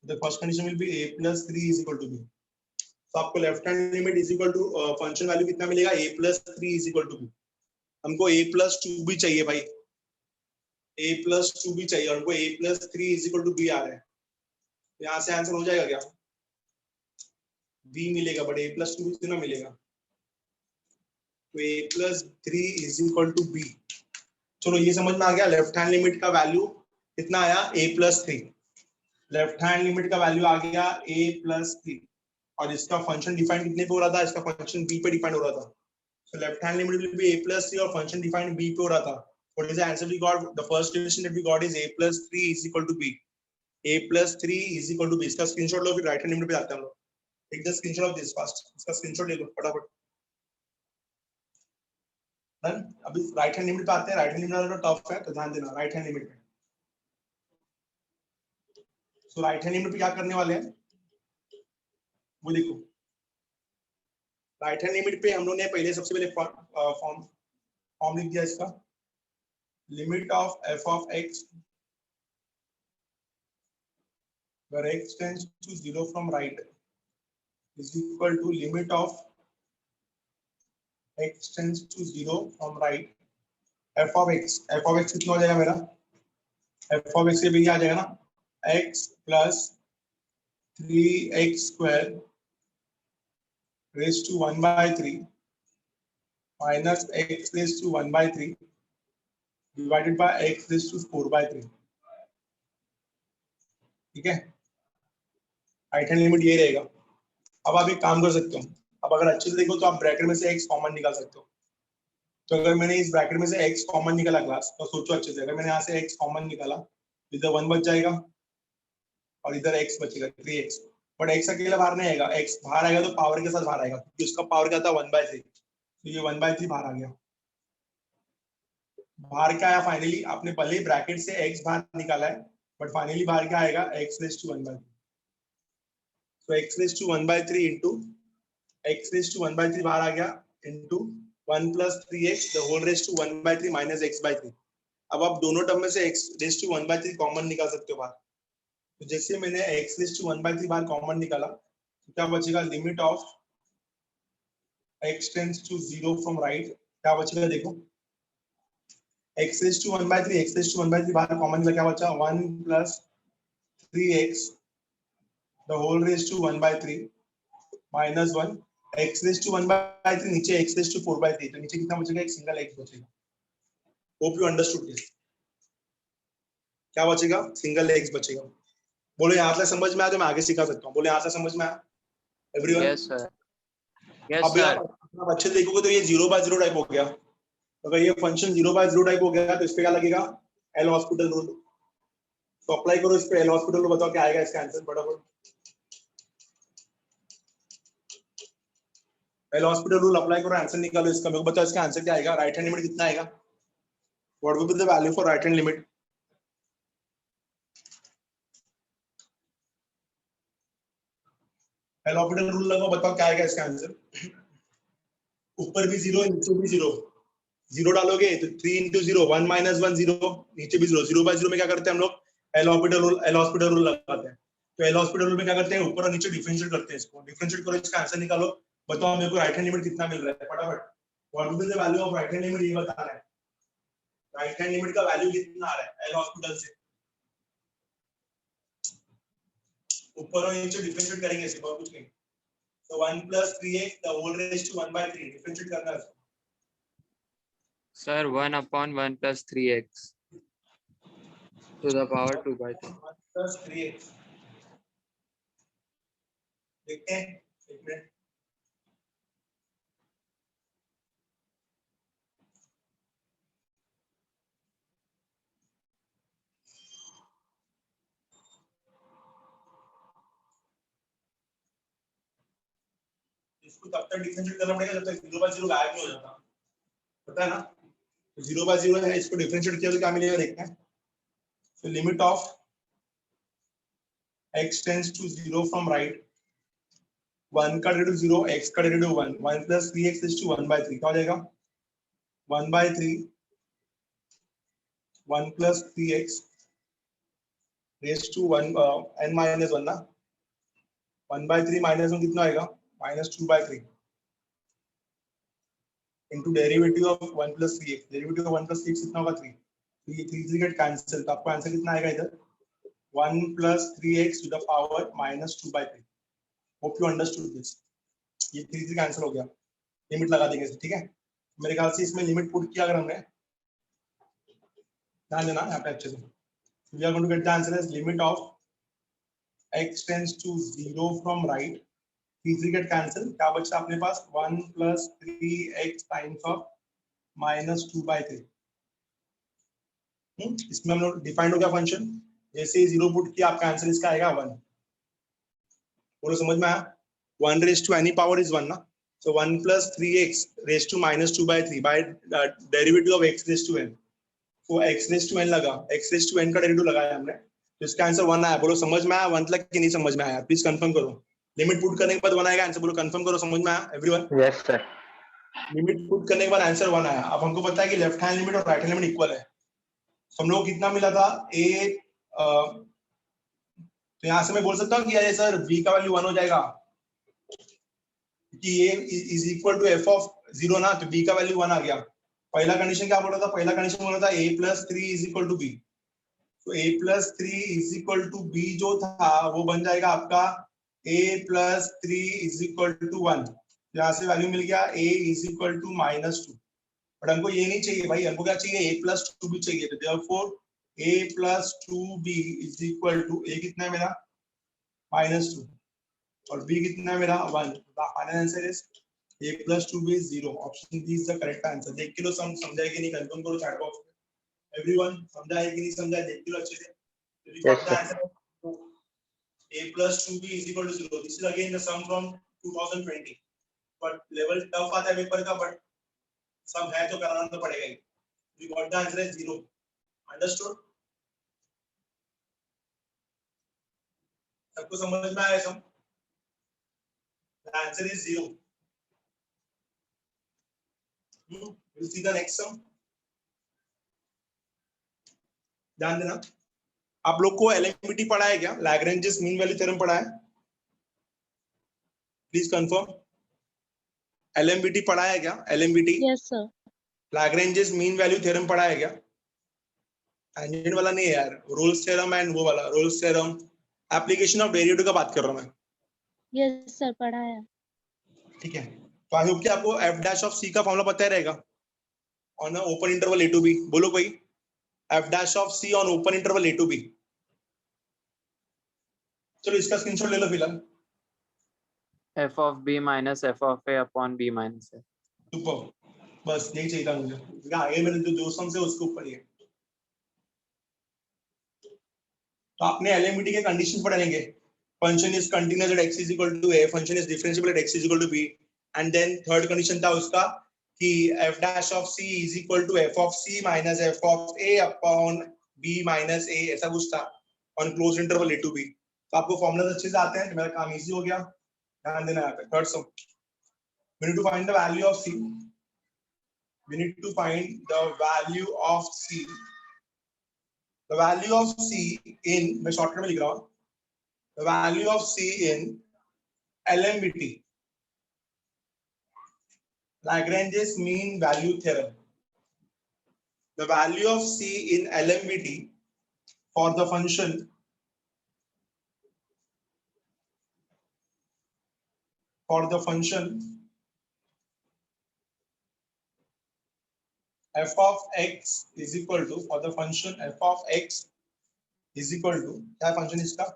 The first condition will be a plus 3 is equal to b। तो आपको left hand limit is equal to function value कितना मिलेगा, a plus 3 is equal to b। हमको a plus 2 भी चाहिए भाई, a plus 2 भी चाहिए, और हमको a plus 3 is equal to b आ रहा है। यहाँ से आंसर हो जाएगा क्या, b मिलेगा, बट a plus 2 कितना मिलेगा, तो a plus 3 is equal to b। चलो ये समझ में आ गया, लेफ्ट हैंड लिमिट का वैल्यू कितना आया, a plus 3, left hand limit का वैल्यू आ गया a plus 3, और इसका फंक्शन डिफाइन कितने पे हो रहा था, इसका फंक्शन b पे डिफाइन हो रहा था। So left hand limit will be a plus 3 और function defined b पे हो रहा था। What is the answer we got? The first condition that we got is a plus 3 is equal to b। a plus 3 is equal to b। इसका स्क्रीनशॉट लो, फिर राइट हैंड लिमिट पे जाते हैं हम लोग। Take the screenshot of this first, इसका स्क्रीनशॉट ले लो फटाफट। डन। अभी राइट हैंड लिमिट पे आते हैं, राइट हैंड लिमिट टफ है तो ध्यान देना राइट हैंड लिमिट पे। सो राइट हैंड लिमिट पे क्या करने वाले हैं वो देखो। राइट हैंड लिमिट पे हम लोग ने पहले सबसे पहले फॉर्म लिख दिया इसका, limit of f of x where x tends to 0 from right is equal to limit of x tends to 0 from right f of x कितना हो जाएगा मेरा, f of x से भी आ जाएगा ना, x plus 3x square raised to 1 by 3 minus x raised to 1 by 3 divided by x raised to 4 by 3। ठीक है, राइट हैंड लिमिट ये रहेगा। अब आप एक काम कर सकते हो, अब अगर अच्छे से देखो तो आप ब्रैकेट में से x कॉमन निकाल सकते हो। तो अगर मैंने इस ब्रैकेट में से x कॉमन निकाला क्लास, तो सोचो अच्छे से, अगर मैंने यहाँ से x कॉमन निकाला, इधर 1 बच जाएगा और इधर x बचेगा 3x, बट x अकेला बाहर नहीं आएगा, x बाहर आएगा तो पावर के साथ बाहर आएगा, क्योंकि उसका पावर क्या था 1/3, तो ये 1/3 बाहर आ गया। बाहर क्या आया फाइनली, आपने भले ही ब्रैकेट से x बाहर निकाला है, बट फाइनली बाहर क्या आएगा x raised to 1/3, so x raised to 1/3 into x raised to 1/3 बाहर आ गया into 1 plus 3x the whole raised to 1/3 minus x/3। अब आप दोनों टर्म में से x raised to 1/3 कॉमन निकाल सकते हो बाहर, तो जैसे मैंने x raised to 1/3 बाहर कॉमन निकाला, तो क्या बचेगा, limit of x tends to 0 from right, क्या बचेगा देखो, x raised to 1/3 बाहर कॉमन निकला, क्या बचा 1 plus 3x the whole raised to 1/3 minus 1, x raised to 1/3 नीचे x raised to 4/3, तो नीचे कितना बचेगा, एक सिंगल x बचेगा। Hope you understood this. क्या बचेगा, सिंगल x बचेगा। बोलो यहाँ से समझ में आया तो मैं आगे सिखा सकता हूँ, बोलो यहाँ से समझ में आया एवरीवन? यस सर, यस अभी सर। आप अच्छे से देखोगे तो ये 0/0 टाइप हो गया, अगर ये फंक्शन 0/0 टाइप हो गया तो इस पे क्या लगेगा, एल हॉस्पिटल रूल, तो अप्लाई करो इस पे एल हॉस्पिटल रूल, बताओ क्या आएगा इसका आंसर फटाफट। एल हॉस्पिटल रूल अप्लाई करो, आंसर निकालो इसका, मेरे को बताओ इसका आंसर क्या आएगा, राइट हैंड लिमिट कितना आएगा, what will be the value for right hand limit. L hospital rule लगाओ, बताओ क्या आएगा इसका आंसर। ऊपर भी 0 नीचे भी 0, 0 डालोगे तो 3 into 0 1 minus 1 0, नीचे भी 0, 0/0 में क्या करते हैं हम लोग, एल हॉस्पिटल रूल लगाते हैं। तो एल हॉस्पिटल रूल में क्या करते हैं, ऊपर और नीचे डिफरेंशिएट करते हैं, इसको डिफरेंशिएट करो, इसका आंसर निकालो, बताओ मेरे को राइट हैंड लिमिट कितना मिल रहा है फटाफट, what will be the value of right hand limit, ये बताना है, राइट हैंड लिमिट का वैल्यू कितना आ रहा है एल हॉस्पिटल से, ऊपर और नीचे डिफरेंशिएट करेंगे इसको, और कुछ नहीं। तो 1 plus 3x the whole raised to 1/3 differentiate करना है sir 1/1 plus 3x to the power 2/3। 1 plus 3x, देखते हैं एक मिनट, इसको तब तक डिफरेंशिएट करना पड़ेगा जब तक 0/0 गायब नहीं हो जाता, पता है ना, तो 0/0 है, इसको डिफरेंशिएट किया तो क्या मिलेगा देखते हैं। So limit of x tends to 0 from right, 1 का डेरिवेटिव 0, x का derivative 1, 1 plus 3x is to 1/3, क्या हो जाएगा 1/3 1 plus 3x raised to 1 n minus 1 ना, 1/3 minus 1 कितना आएगा, -2/3 into derivative of 1 plus 3x, derivative of 1 plus 3x कितना होगा 3, तो ये 3 गेट कैंसिल, तो आपको आंसर कितना आएगा इधर 1 plus 3x to the power -2/3। Hope you understood this, ये 3 कैंसिल हो गया, लिमिट लगा देंगे, ठीक है। मेरे ख्याल से इसमें लिमिट पुट किया अगर हमने, ध्यान देना यहाँ पे अच्छे से, we are going to get the answer as limit of x tends to 0 from right, 3 get cancel, क्या बचा अपने पास 1 plus 3x टाइम्स ऑफ -2/3। इसमें हम लोग डिफाइंड हो गया फंक्शन, जैसे ही 0 पुट किया आपका आंसर इसका आएगा 1, बोलो समझ में आया, 1 raised to any power is 1 ना, so 1 plus 3x raised to -2/3 by derivative of x raised to n, so x raised to n लगा, x raised to n का डेरिवेटिव लगाया हमने, तो इसका आंसर 1 आया, बोलो समझ में आया 1 तक कि नहीं समझ में आया, प्लीज कंफर्म करो, लिमिट पुट करने के बाद 1 आएगा आंसर, बोलो कंफर्म करो समझ में आया everyone? Yes sir. Limit put करने के बाद आंसर 1 आया। अब हमको पता है कि लेफ्ट हैंड लिमिट और राइट हैंड लिमिट इक्वल है, तो हम लोग को कितना मिला था a, तो यहाँ से मैं बोल सकता हूँ कि अरे सर v का वैल्यू 1 हो जाएगा, कि a is equal to f of 0 ना, तो b का वैल्यू 1 आ गया। पहला कंडीशन क्या बोल रहा था, पहला कंडीशन बोल रहा था a plus 3 is equal to b, तो a plus 3 is equal to b जो था वो बन जाएगा आपका a plus 3 is equal to 1, यहाँ से वैल्यू मिल गया a is equal to -2, but हमको ये नहीं चाहिए भाई, हमको क्या चाहिए a plus 2b चाहिए, तो therefore a plus 2b is equal to, a कितना है मेरा -2 और b कितना है मेरा 1, final answer is a plus 2b is 0. Option B is the correct answer. देख के लो समझा है कि नहीं, कंफर्म करो चैट बॉक्स में. Everyone समझा है कि नहीं समझा है, देख के लो अच्छे से. So we got the answer. A plus 2b is equal to 0. This is again the sum from 2020. But level tough आता है पेपर का, but सम है तो कराना तो पड़ेगा ही. We got the answer as 0. Understood? सबको समझ में आया सम? The answer is 0. We'll see the next sum. ध्यान देना. आप लोग को एलएमबीटी पढ़ा है क्या? लैग्रेंजेस मीन वैल्यू थ्योरम पढ़ा है? Please confirm. एलएमबीटी पढ़ा है क्या? एलएमबीटी Yes, sir. Lagrange's mean value theorem पढ़ा है क्या? टैंजेंट वाला नहीं है यार, रोल्स थ्योरम एंड वो वाला Rolle's theorem, application of derivative का बात कर रहा हूं मैं. Yes, sir. पढ़ा है. ठीक है, तो आई होप कि आपको f डैश ऑफ c का फॉर्मूला पता ही रहेगा on open interval a to b. बोलो कोई. f dash of c on open interval a to b. चलो इसका स्क्रीनशॉट ले लो फिलहाल. f of b minus f of a upon b minus a. Super, बस यही चाहिए था मुझे. आगे मेरे जो दो सम से उसके ऊपर ही है. तो आपने एलएमबीटी के कंडीशन पढ़ेंगे. Function is continuous at x is equal to a, function is differentiable at x is equal to b, and then third condition था उसका कि f dash of c is equal to f of c minus f of a upon b minus a, ऐसा कुछ था on closed interval a to b. तो आपको फॉर्मूलाज अच्छे से आते हैं, तो मेरा काम इजी हो गया. ध्यान देना. यहाँ पे third some, we need to find the value of c. We need to find the value of c. The value of c in, मैं शॉर्टकट में लिख रहा हूँ, the value of c in LMVT, Lagrange's mean value theorem. The value of c in LMVT for the function f of x is equal to, for the function f of x is equal to, क्या फंक्शन इसका,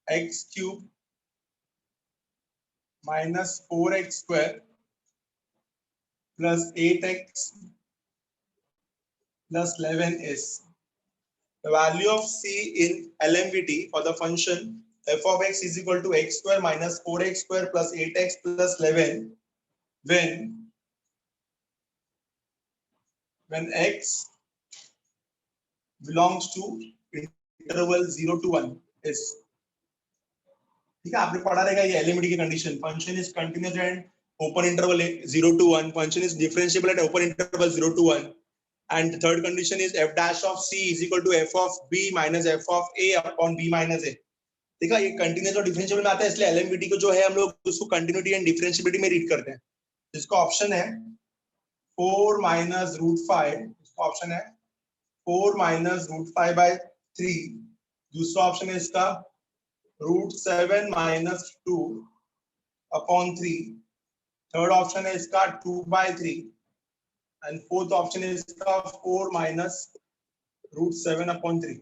x cube minus 4x square plus 8x plus 11 is the value of c in LMVT for the function f of x is equal to x square minus 4x square plus 8x plus 11 when x belongs to interval 0 to 1 is. ठीक है, आपने पढ़ा रहेगा ये एलएमवीटी की condition. Function is continuous eight open interval 0 to 1, function is differentiable eight open interval 0 to 1, and third condition is f dash of c is equal to f of b minus f of a upon b minus a. देखा, ये कंटीन्यूअस और डिफरेंशिएबल में आता है, इसलिए एलएमवीटी को जो है हम लोग उसको कंटिन्यूटी एंड डिफरेंशिएबिलिटी में रीड करते हैं. जिसका ऑप्शन है 4 minus root 5, इसका ऑप्शन है 4 minus root 5 by 3. दूसरा ऑप्शन है इसका root 7 minus 2 upon 3. Third option है इसका 2 by 3, and fourth option is इसका 4 minus root 7 upon 3.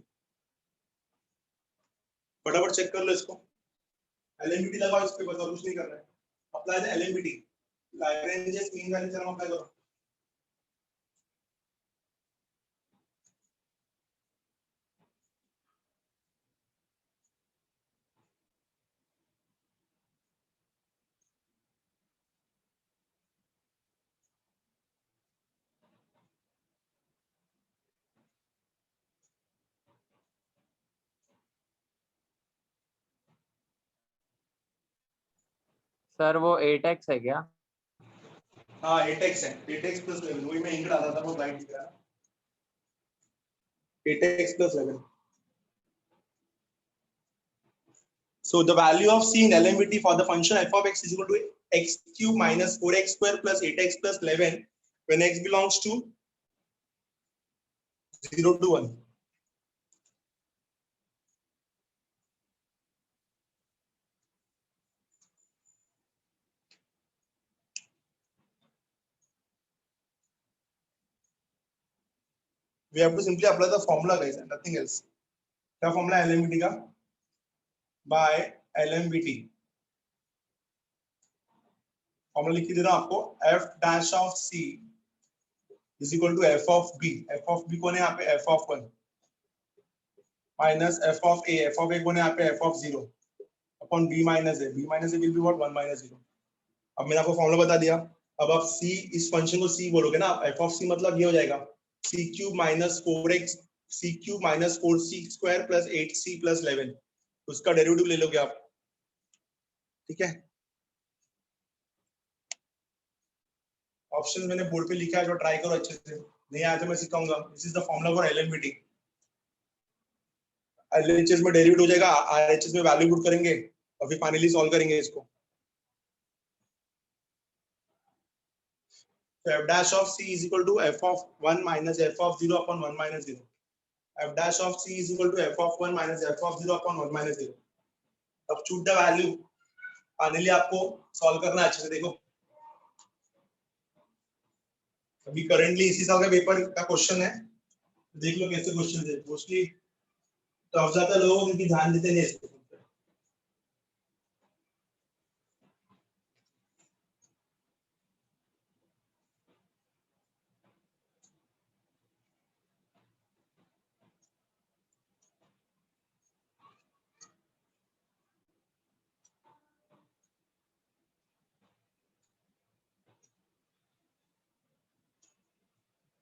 फटाफट चेक कर लो इसको. एलएमवीटी लगाओ इस पे, बस और कुछ नहीं करना है. Apply the LMVT, Lagrange's mean value theorem apply करो. सर वो 8x है क्या? हाँ 8x है, 8x plus 11, वही मैं इंक डाला था, वो राइट दिख रहा है. 8x plus 11. So the value of c in LMVT for the function f of x is equal to x cube minus 4x square plus 8x plus 11 when x belongs to 0 to 1. We have to simply apply the formula, guys, and nothing else. क्या formula है LMVT का? By LMVT, फॉर्मूला लिख के दे रहा हूं आपको, f dash of c is equal to f of b. f of b कौन है यहाँ पे, f of 1 minus f of a कौन है यहाँ पे, f of 0 upon b minus a. b minus a will be what, 1 minus 0. अब मैंने आपको फॉर्मूला बता दिया. अब आप c, इस फंक्शन को c बोलोगे ना, f of c मतलब ये हो जाएगा c cube minus 4x c cube minus 4c square plus 8c plus 11. उसका डेरिवेटिव ले लोगे आप, ठीक है. ऑप्शन मैंने बोर्ड पे लिखा है, जो ट्राई करो अच्छे से. नहीं आया तो मैं सिखाऊंगा. This is the formula for LMVT. LHS में डेरिवेटिव हो जाएगा, आरएचएस में वैल्यू पुट करेंगे और फिर फाइनली सॉल्व करेंगे इसको. So f dash of c is equal to f of 1 minus f of 0 upon 1 minus 0. f dash of c is equal to f of 1 minus f of 0 upon 1 minus 0. अब चूज द वैल्यू. फाइनली आपको सॉल्व करना है अच्छे से. देखो अभी करेंटली इसी साल का पेपर का क्वेश्चन है, देख लो कैसे क्वेश्चन है. मोस्टली टफ जाता है लोगों क्योंकि ध्यान देते नहीं इसको.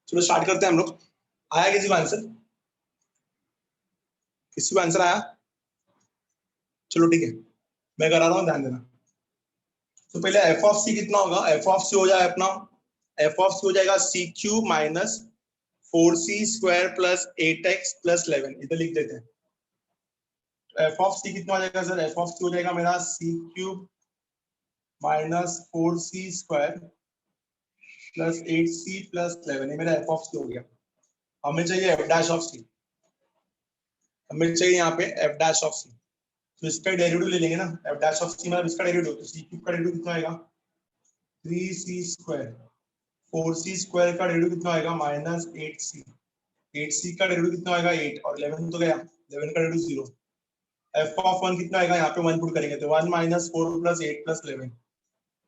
चलो स्टार्ट करते हैं हम लोग. आया किसी को आंसर? किसी को आंसर आया? चलो ठीक है, मैं करा रहा हूँ, ध्यान देना. तो पहले एफ ऑफ सी कितना होगा? एफ ऑफ सी हो जाए अपना, एफ ऑफ सी हो जाएगा C cube minus 4c square plus 8x plus 11. इधर लिख देते हैं. एफ ऑफ सी कितना हो जाएगा सर? एफ ऑफ सी हो जाएगा मेरा C cube minus 4c square plus 8c plus 11. ये मेरा एफ ऑफ सी हो गया. हमें चाहिए एफ डैश ऑफ सी. हमें चाहिए यहाँ पे एफ डैश ऑफ सी. तो इसका डेरिवेटिव ले लेंगे ना. एफ डैश ऑफ सी मतलब इसका डेरिवेटिव. तो सी क्यूब का डेरिवेटिव कितना आएगा? 3c square. 4c स्क्वायर का डेरिवेटिव कितना आएगा? Minus 8c. 8c का डेरिवेटिव कितना आएगा? 8. और 11 तो गया, 11 का डेरिवेटिव 0. एफ ऑफ 1 कितना आएगा? यहाँ पे 1 पुट करेंगे तो 1 minus 4 plus 8 plus 11.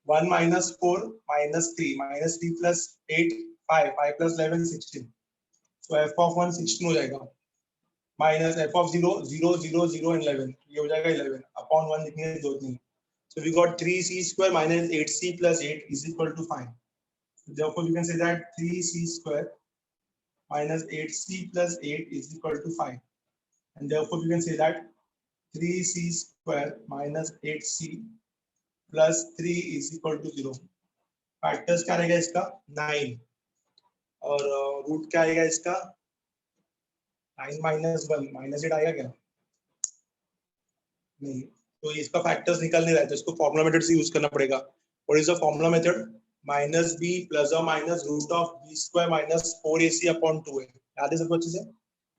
1 minus 4 minus 3 plus 8 5 5 plus 11 16. तो एफ ऑफ 1 16 हो जाएगा. Minus F of 0 0 0 0 and 11. ये हो जाएगा 11 अपॉन 1 लिखने की जरूरत नहीं. So we got 3c square minus 8c plus 8 is equal to 5. Therefore you can say that 3c square minus 8c plus 8 is equal to 5. And therefore you can say that 3c square minus 8c plus 3 is equal to 0. Factors क्या रहेगा इसका? 9. और रूट क्या आएगा इसका? 9 minus 1 minus 8 आएगा क्या? नहीं. तो इसका फैक्टर्स निकल नहीं रहा है, तो इसको फॉर्मूला मेथड से यूज करना पड़ेगा. What is the formula method? Minus B plus और minus root of B square minus 4ac upon 2a. याद है सबको अच्छे से?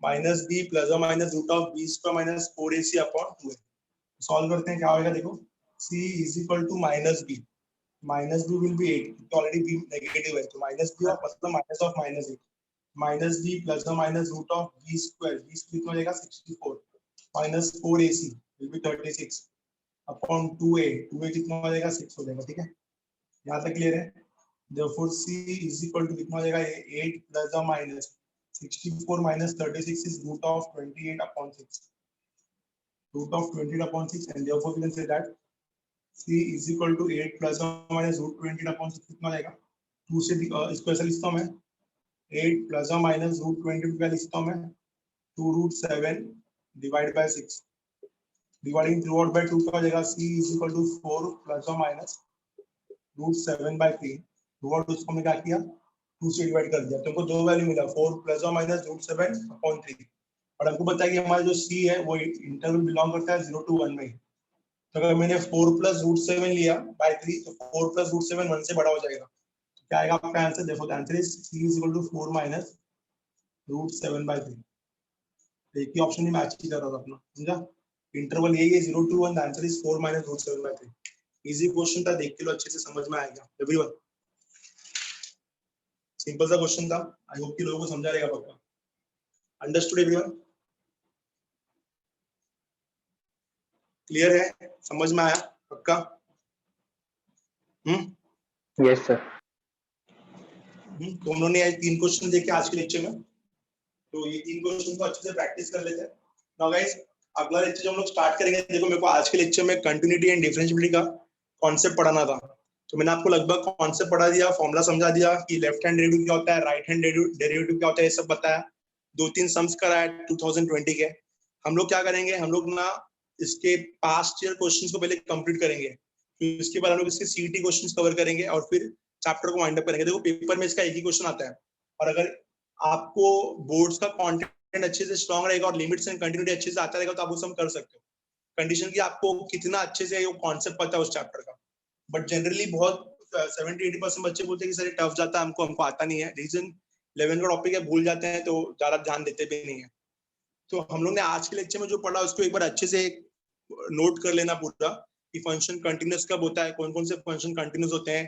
माइनस बी प्लस और minus root of B square minus 4ac upon 2a. Solve करते हैं, क्या होगा देखो. c is equal to minus B. Minus B will be 8 क्योंकि ऑलरेडी बी नेगेटिव है. तो माइनस बी ऑफ मतलब minus of minus 8. Minus B plus और minus root of B square. B square कितना हो जाएगा? 64 minus 4ac will be 36 upon 2a. 2a कितना हो जाएगा? 6 हो जाएगा. ठीक है, यहाँ तक क्लियर है? therefore c is equal to कितना हो जाएगा? 8 प्लस और minus 64 minus 36 is root of 28 upon 6. root of 28 upon 6 and therefore we can say that c is equal to 8 plus or minus root 28 upon 6 कितना हो जाएगा? 2 से इसको ऐसा लिखता हूँ मैं. 8 प्लस और माइनस रूट 28 का लिखता हूँ मैं 2 root 7 divided by 6. Dividing throughout by 2 का हो जाएगा c is equal to 4 plus or minus root 7 by 3. throughout उसको हमने क्या किया? 2 से डिवाइड कर दिया. तुमको दो वैल्यू मिला 4 plus or minus root 7 upon 3. और हमको पता है कि हमारा जो c है वो इंटरवल बिलोंग करता है 0 to 1 में. तो अगर मैंने 4 plus root 7 लिया by 3 तो 4 plus root 7 1 से बड़ा हो जाएगा. तो क्या आएगा आपका आंसर? देखो the answer is c is equal to 4 minus root 7 by 3. एक ही ऑप्शन ही मैच ही कर रहा था अपना, समझा? इंटरवल यही है 0 to 1. The answer is 4 minus root 7 by 3. Easy question था, देख के लो अच्छे से, समझ में आएगा एवरीवन. सिंपल सा क्वेश्चन था. आई होप कि लोगों को समझा रहेगा पक्का. Understood everyone? क्लियर है? समझ में आया पक्का? Yes sir. तो हम लोगों ने आज 3 क्वेश्चन देखे आज के लेक्चर में, तो ये 3 क्वेश्चन को अच्छे से प्रैक्टिस कर लेते हैं। नाउ गाइस, अगला लेक्चर जो हम लोग स्टार्ट करेंगे, देखो मेरे को आज के लेक्चर में कंटिन्यूटी एंड डिफरेंशिएबिलिटी का कॉन्सेप्ट पढ़ाना था, तो मैंने आपको लगभग कॉन्सेप्ट पढ़ा दिया, फॉर्मूला समझा दिया कि लेफ्ट हैंड डेरिवेटिव क्या होता है, राइट हैंड डेरिवेटिव क्या होता है, ये सब बताया। 2-3 सम्स कराया 2020 के। हम लोग क्या करेंगे, हम लोग ना इसके पास्ट ईयर क्वेश्चंस को पहले कंप्लीट करेंगे, फिर इसके बाद हम लोग इसके सीईटी क्वेश्चंस कवर करेंगे और फिर चैप्टर को वाइंड अप करेंगे। देखो पेपर में इसका एक ही क्वेश्चन आता है, और अगर आपको बोर्ड्स का कंटेंट अच्छे से स्ट्रांग रहेगा और लिमिट्स एंड कंटिन्यूटी अच्छे से आता रहेगा तो आप वो सब कर सकते हो, कंडीशन की आपको कितना अच्छे से वो कॉन्सेप्ट पता है उस चैप्टर का। बट जनरली बहुत 70-80% बच्चे बोलते हैं कि सर ये टफ जाता है, हमको आता नहीं है। रीजन 11 का टॉपिक है, भूल जाते हैं तो ज्यादा ध्यान देते भी नहीं है। तो हम लोग ने आज के लेक्चर में जो पढ़ा उसको एक बार अच्छे से नोट कर लेना पूरा, कि फंक्शन कंटिन्यूअस कब होता है, कौन कौन से फंक्शन कंटिन्यूअस होते हैं,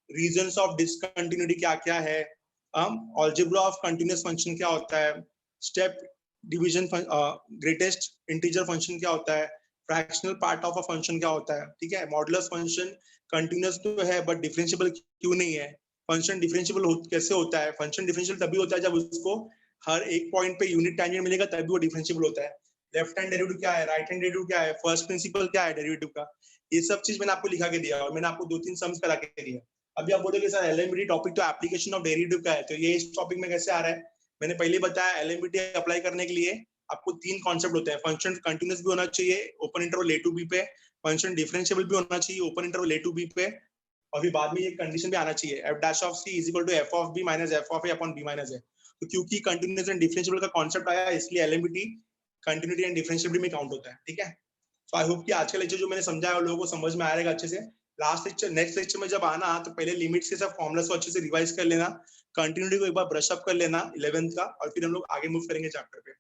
रीजंस ऑफ डिसकंटिन्यूटी क्या क्या है, अलजेब्रा ऑफ कंटिन्यूअस फंक्शन क्या होता है, step division, greatest integer function क्या होता है, fractional part of a function क्या होता है, ठीक है। मॉडुलस फंक्शन कंटिन्यूअस तो है बट डिफरेंशिएबल क्यों नहीं है, फंक्शन डिफरेंशिएबल कैसे होता है, फंक्शन डिफरेंशिएबल तभी होता है जब उसको हर एक पॉइंट पे यूनिट टैंजेंट मिलेगा तभी वो डिफरेंशिएबल होता है। लेफ्ट हैंड डेरिवेटिव क्या है, राइट हैंड डेरिवेटिव क्या है, फर्स्ट प्रिंसिपल क्या है डेरिवेटिव का, ये सब चीज मैंने आपको लिखा के दिया और मैंने आपको 2-3 सम्स करा के दिया। अभी आप बोलोगे सर एलएमबीटी टॉपिक तो एप्लीकेशन ऑफ डेरिवेटिव का है, तो ये इस टॉपिक में कैसे आ रहा है। मैंने पहले बताया एलएमबीटी अप्लाई करने के लिए आपको 3 कॉन्सेप्ट होते हैं, फंक्शन कंटीन्यूअस भी होना चाहिए open interval a to b पे, फंक्शन डिफरेंशिएबल भी होना चाहिए open interval a to b पे, और फिर बाद में ये कंडीशन भी आना चाहिए f dash of c is equal to f of b minus f of a upon b minus a। तो क्योंकि कंटीन्यूअस एंड डिफरेंशिएबल का कॉन्सेप्ट आया इसलिए एलएमबीटी कंटिन्यूटी एंड डिफरेंशिएबिलिटी में काउंट होता है, ठीक है। तो आई होप कि आज का लेक्चर जो मैंने समझाया वो लोगों को समझ में आएगा अच्छे से। लास्ट लेक्चर नेक्स्ट लेक्चर में जब आना तो पहले लिमिट्स के सब फॉर्मुलास को अच्छे से रिवाइज कर लेना, कंटिन्यूटी को एक बार ब्रश अप कर लेना 11th का, और फिर हम लोग आगे मूव करेंगे चैप्टर पे।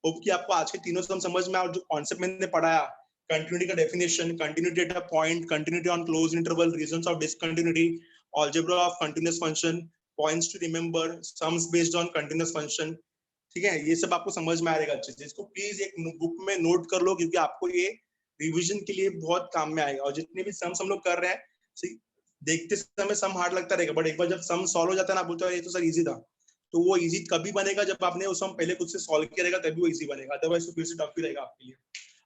होप कि आपको आज के तीनों सम समझ में आए और जो कॉन्सेप्ट मैंने पढ़ाया, कंटिन्यूटी का definition, continuity at a point, continuity on close interval, reasons of discontinuity, algebra of continuous function, points to remember, sums based on continuous function, ठीक है। ये सब आपको समझ में आएगा अच्छे से। इसको प्लीज एक बुक में नोट कर लो क्योंकि आपको ये रिवीजन के लिए बहुत काम में आएगा। और जितने भी सम्स हम लोग कर रहे हैं, देखते समय सम हार्ड लगता रहेगा बट एक बार जब सम सॉल्व हो जाता है ना, बोलते हैं ये तो सर इजी था, तो वो इजी कभी बनेगा जब आपने वो सम पहले खुद से सॉल्व किया रहेगा तभी वो इजी बनेगा, अदरवाइज तो फिर से टफ ही रहेगा आपके लिए।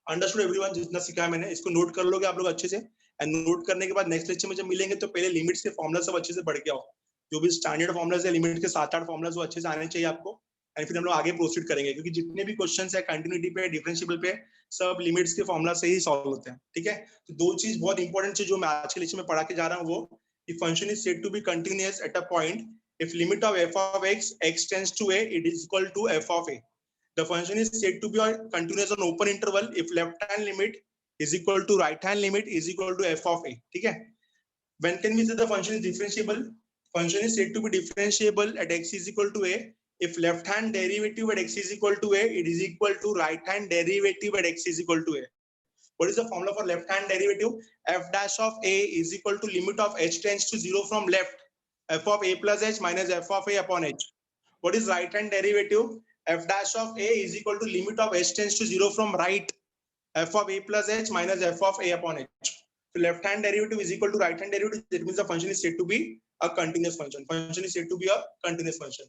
अंडरस्टूड एवरीवन, जितना सिखाया मैंने इसको नोट कर लोगे आप लोग अच्छे से, एंड नोट करने के बाद नेक्स्ट लेक्चर में जब मिलेंगे तो पहले लिमिट्स के फॉर्मुला सब अच्छे से पढ़ के आओ, जो भी स्टैंडर्ड फॉर्मुलाज है लिमिट के 7-8 फॉर्मुलाज वो अच्छे से आने चाहिए आपको, एंड फिर हम लोग आगे प्रोसीड करेंगे क्योंकि जितने भी क्वेश्चंस है कंटिन्यूटी पे, डिफरेंशिएबल पे, सब लिमिट्स के फॉर्मुला से ही सॉल्व होते हैं, ठीक है। तो 2 चीज बहुत इंपॉर्टेंट है जो मैं आज के लेक्चर में पढ़ा के जा रहा हूँ, वो if function is said to be continuous at a point if limit of f of x tends to a, it is equal to f of a. The function is said to be continuous on open interval if left hand limit is equal to right hand limit is equal to f of a, ठीक है। When can we say the function is differentiable? Function is said to be differentiable at x is equal to a if left hand derivative at x is equal to a, it is equal to right hand derivative at x is equal to a. What is the formula for left hand derivative? F dash of a is equal to limit of h tends to 0 from left, f of a plus h minus f of a upon h. What is right hand derivative? F dash of a is equal to limit of h tends to 0 from right, f of a plus h minus f of a upon h. So left hand derivative is equal to right hand derivative. That means the function is said to be a continuous function. Function is said to be a continuous function.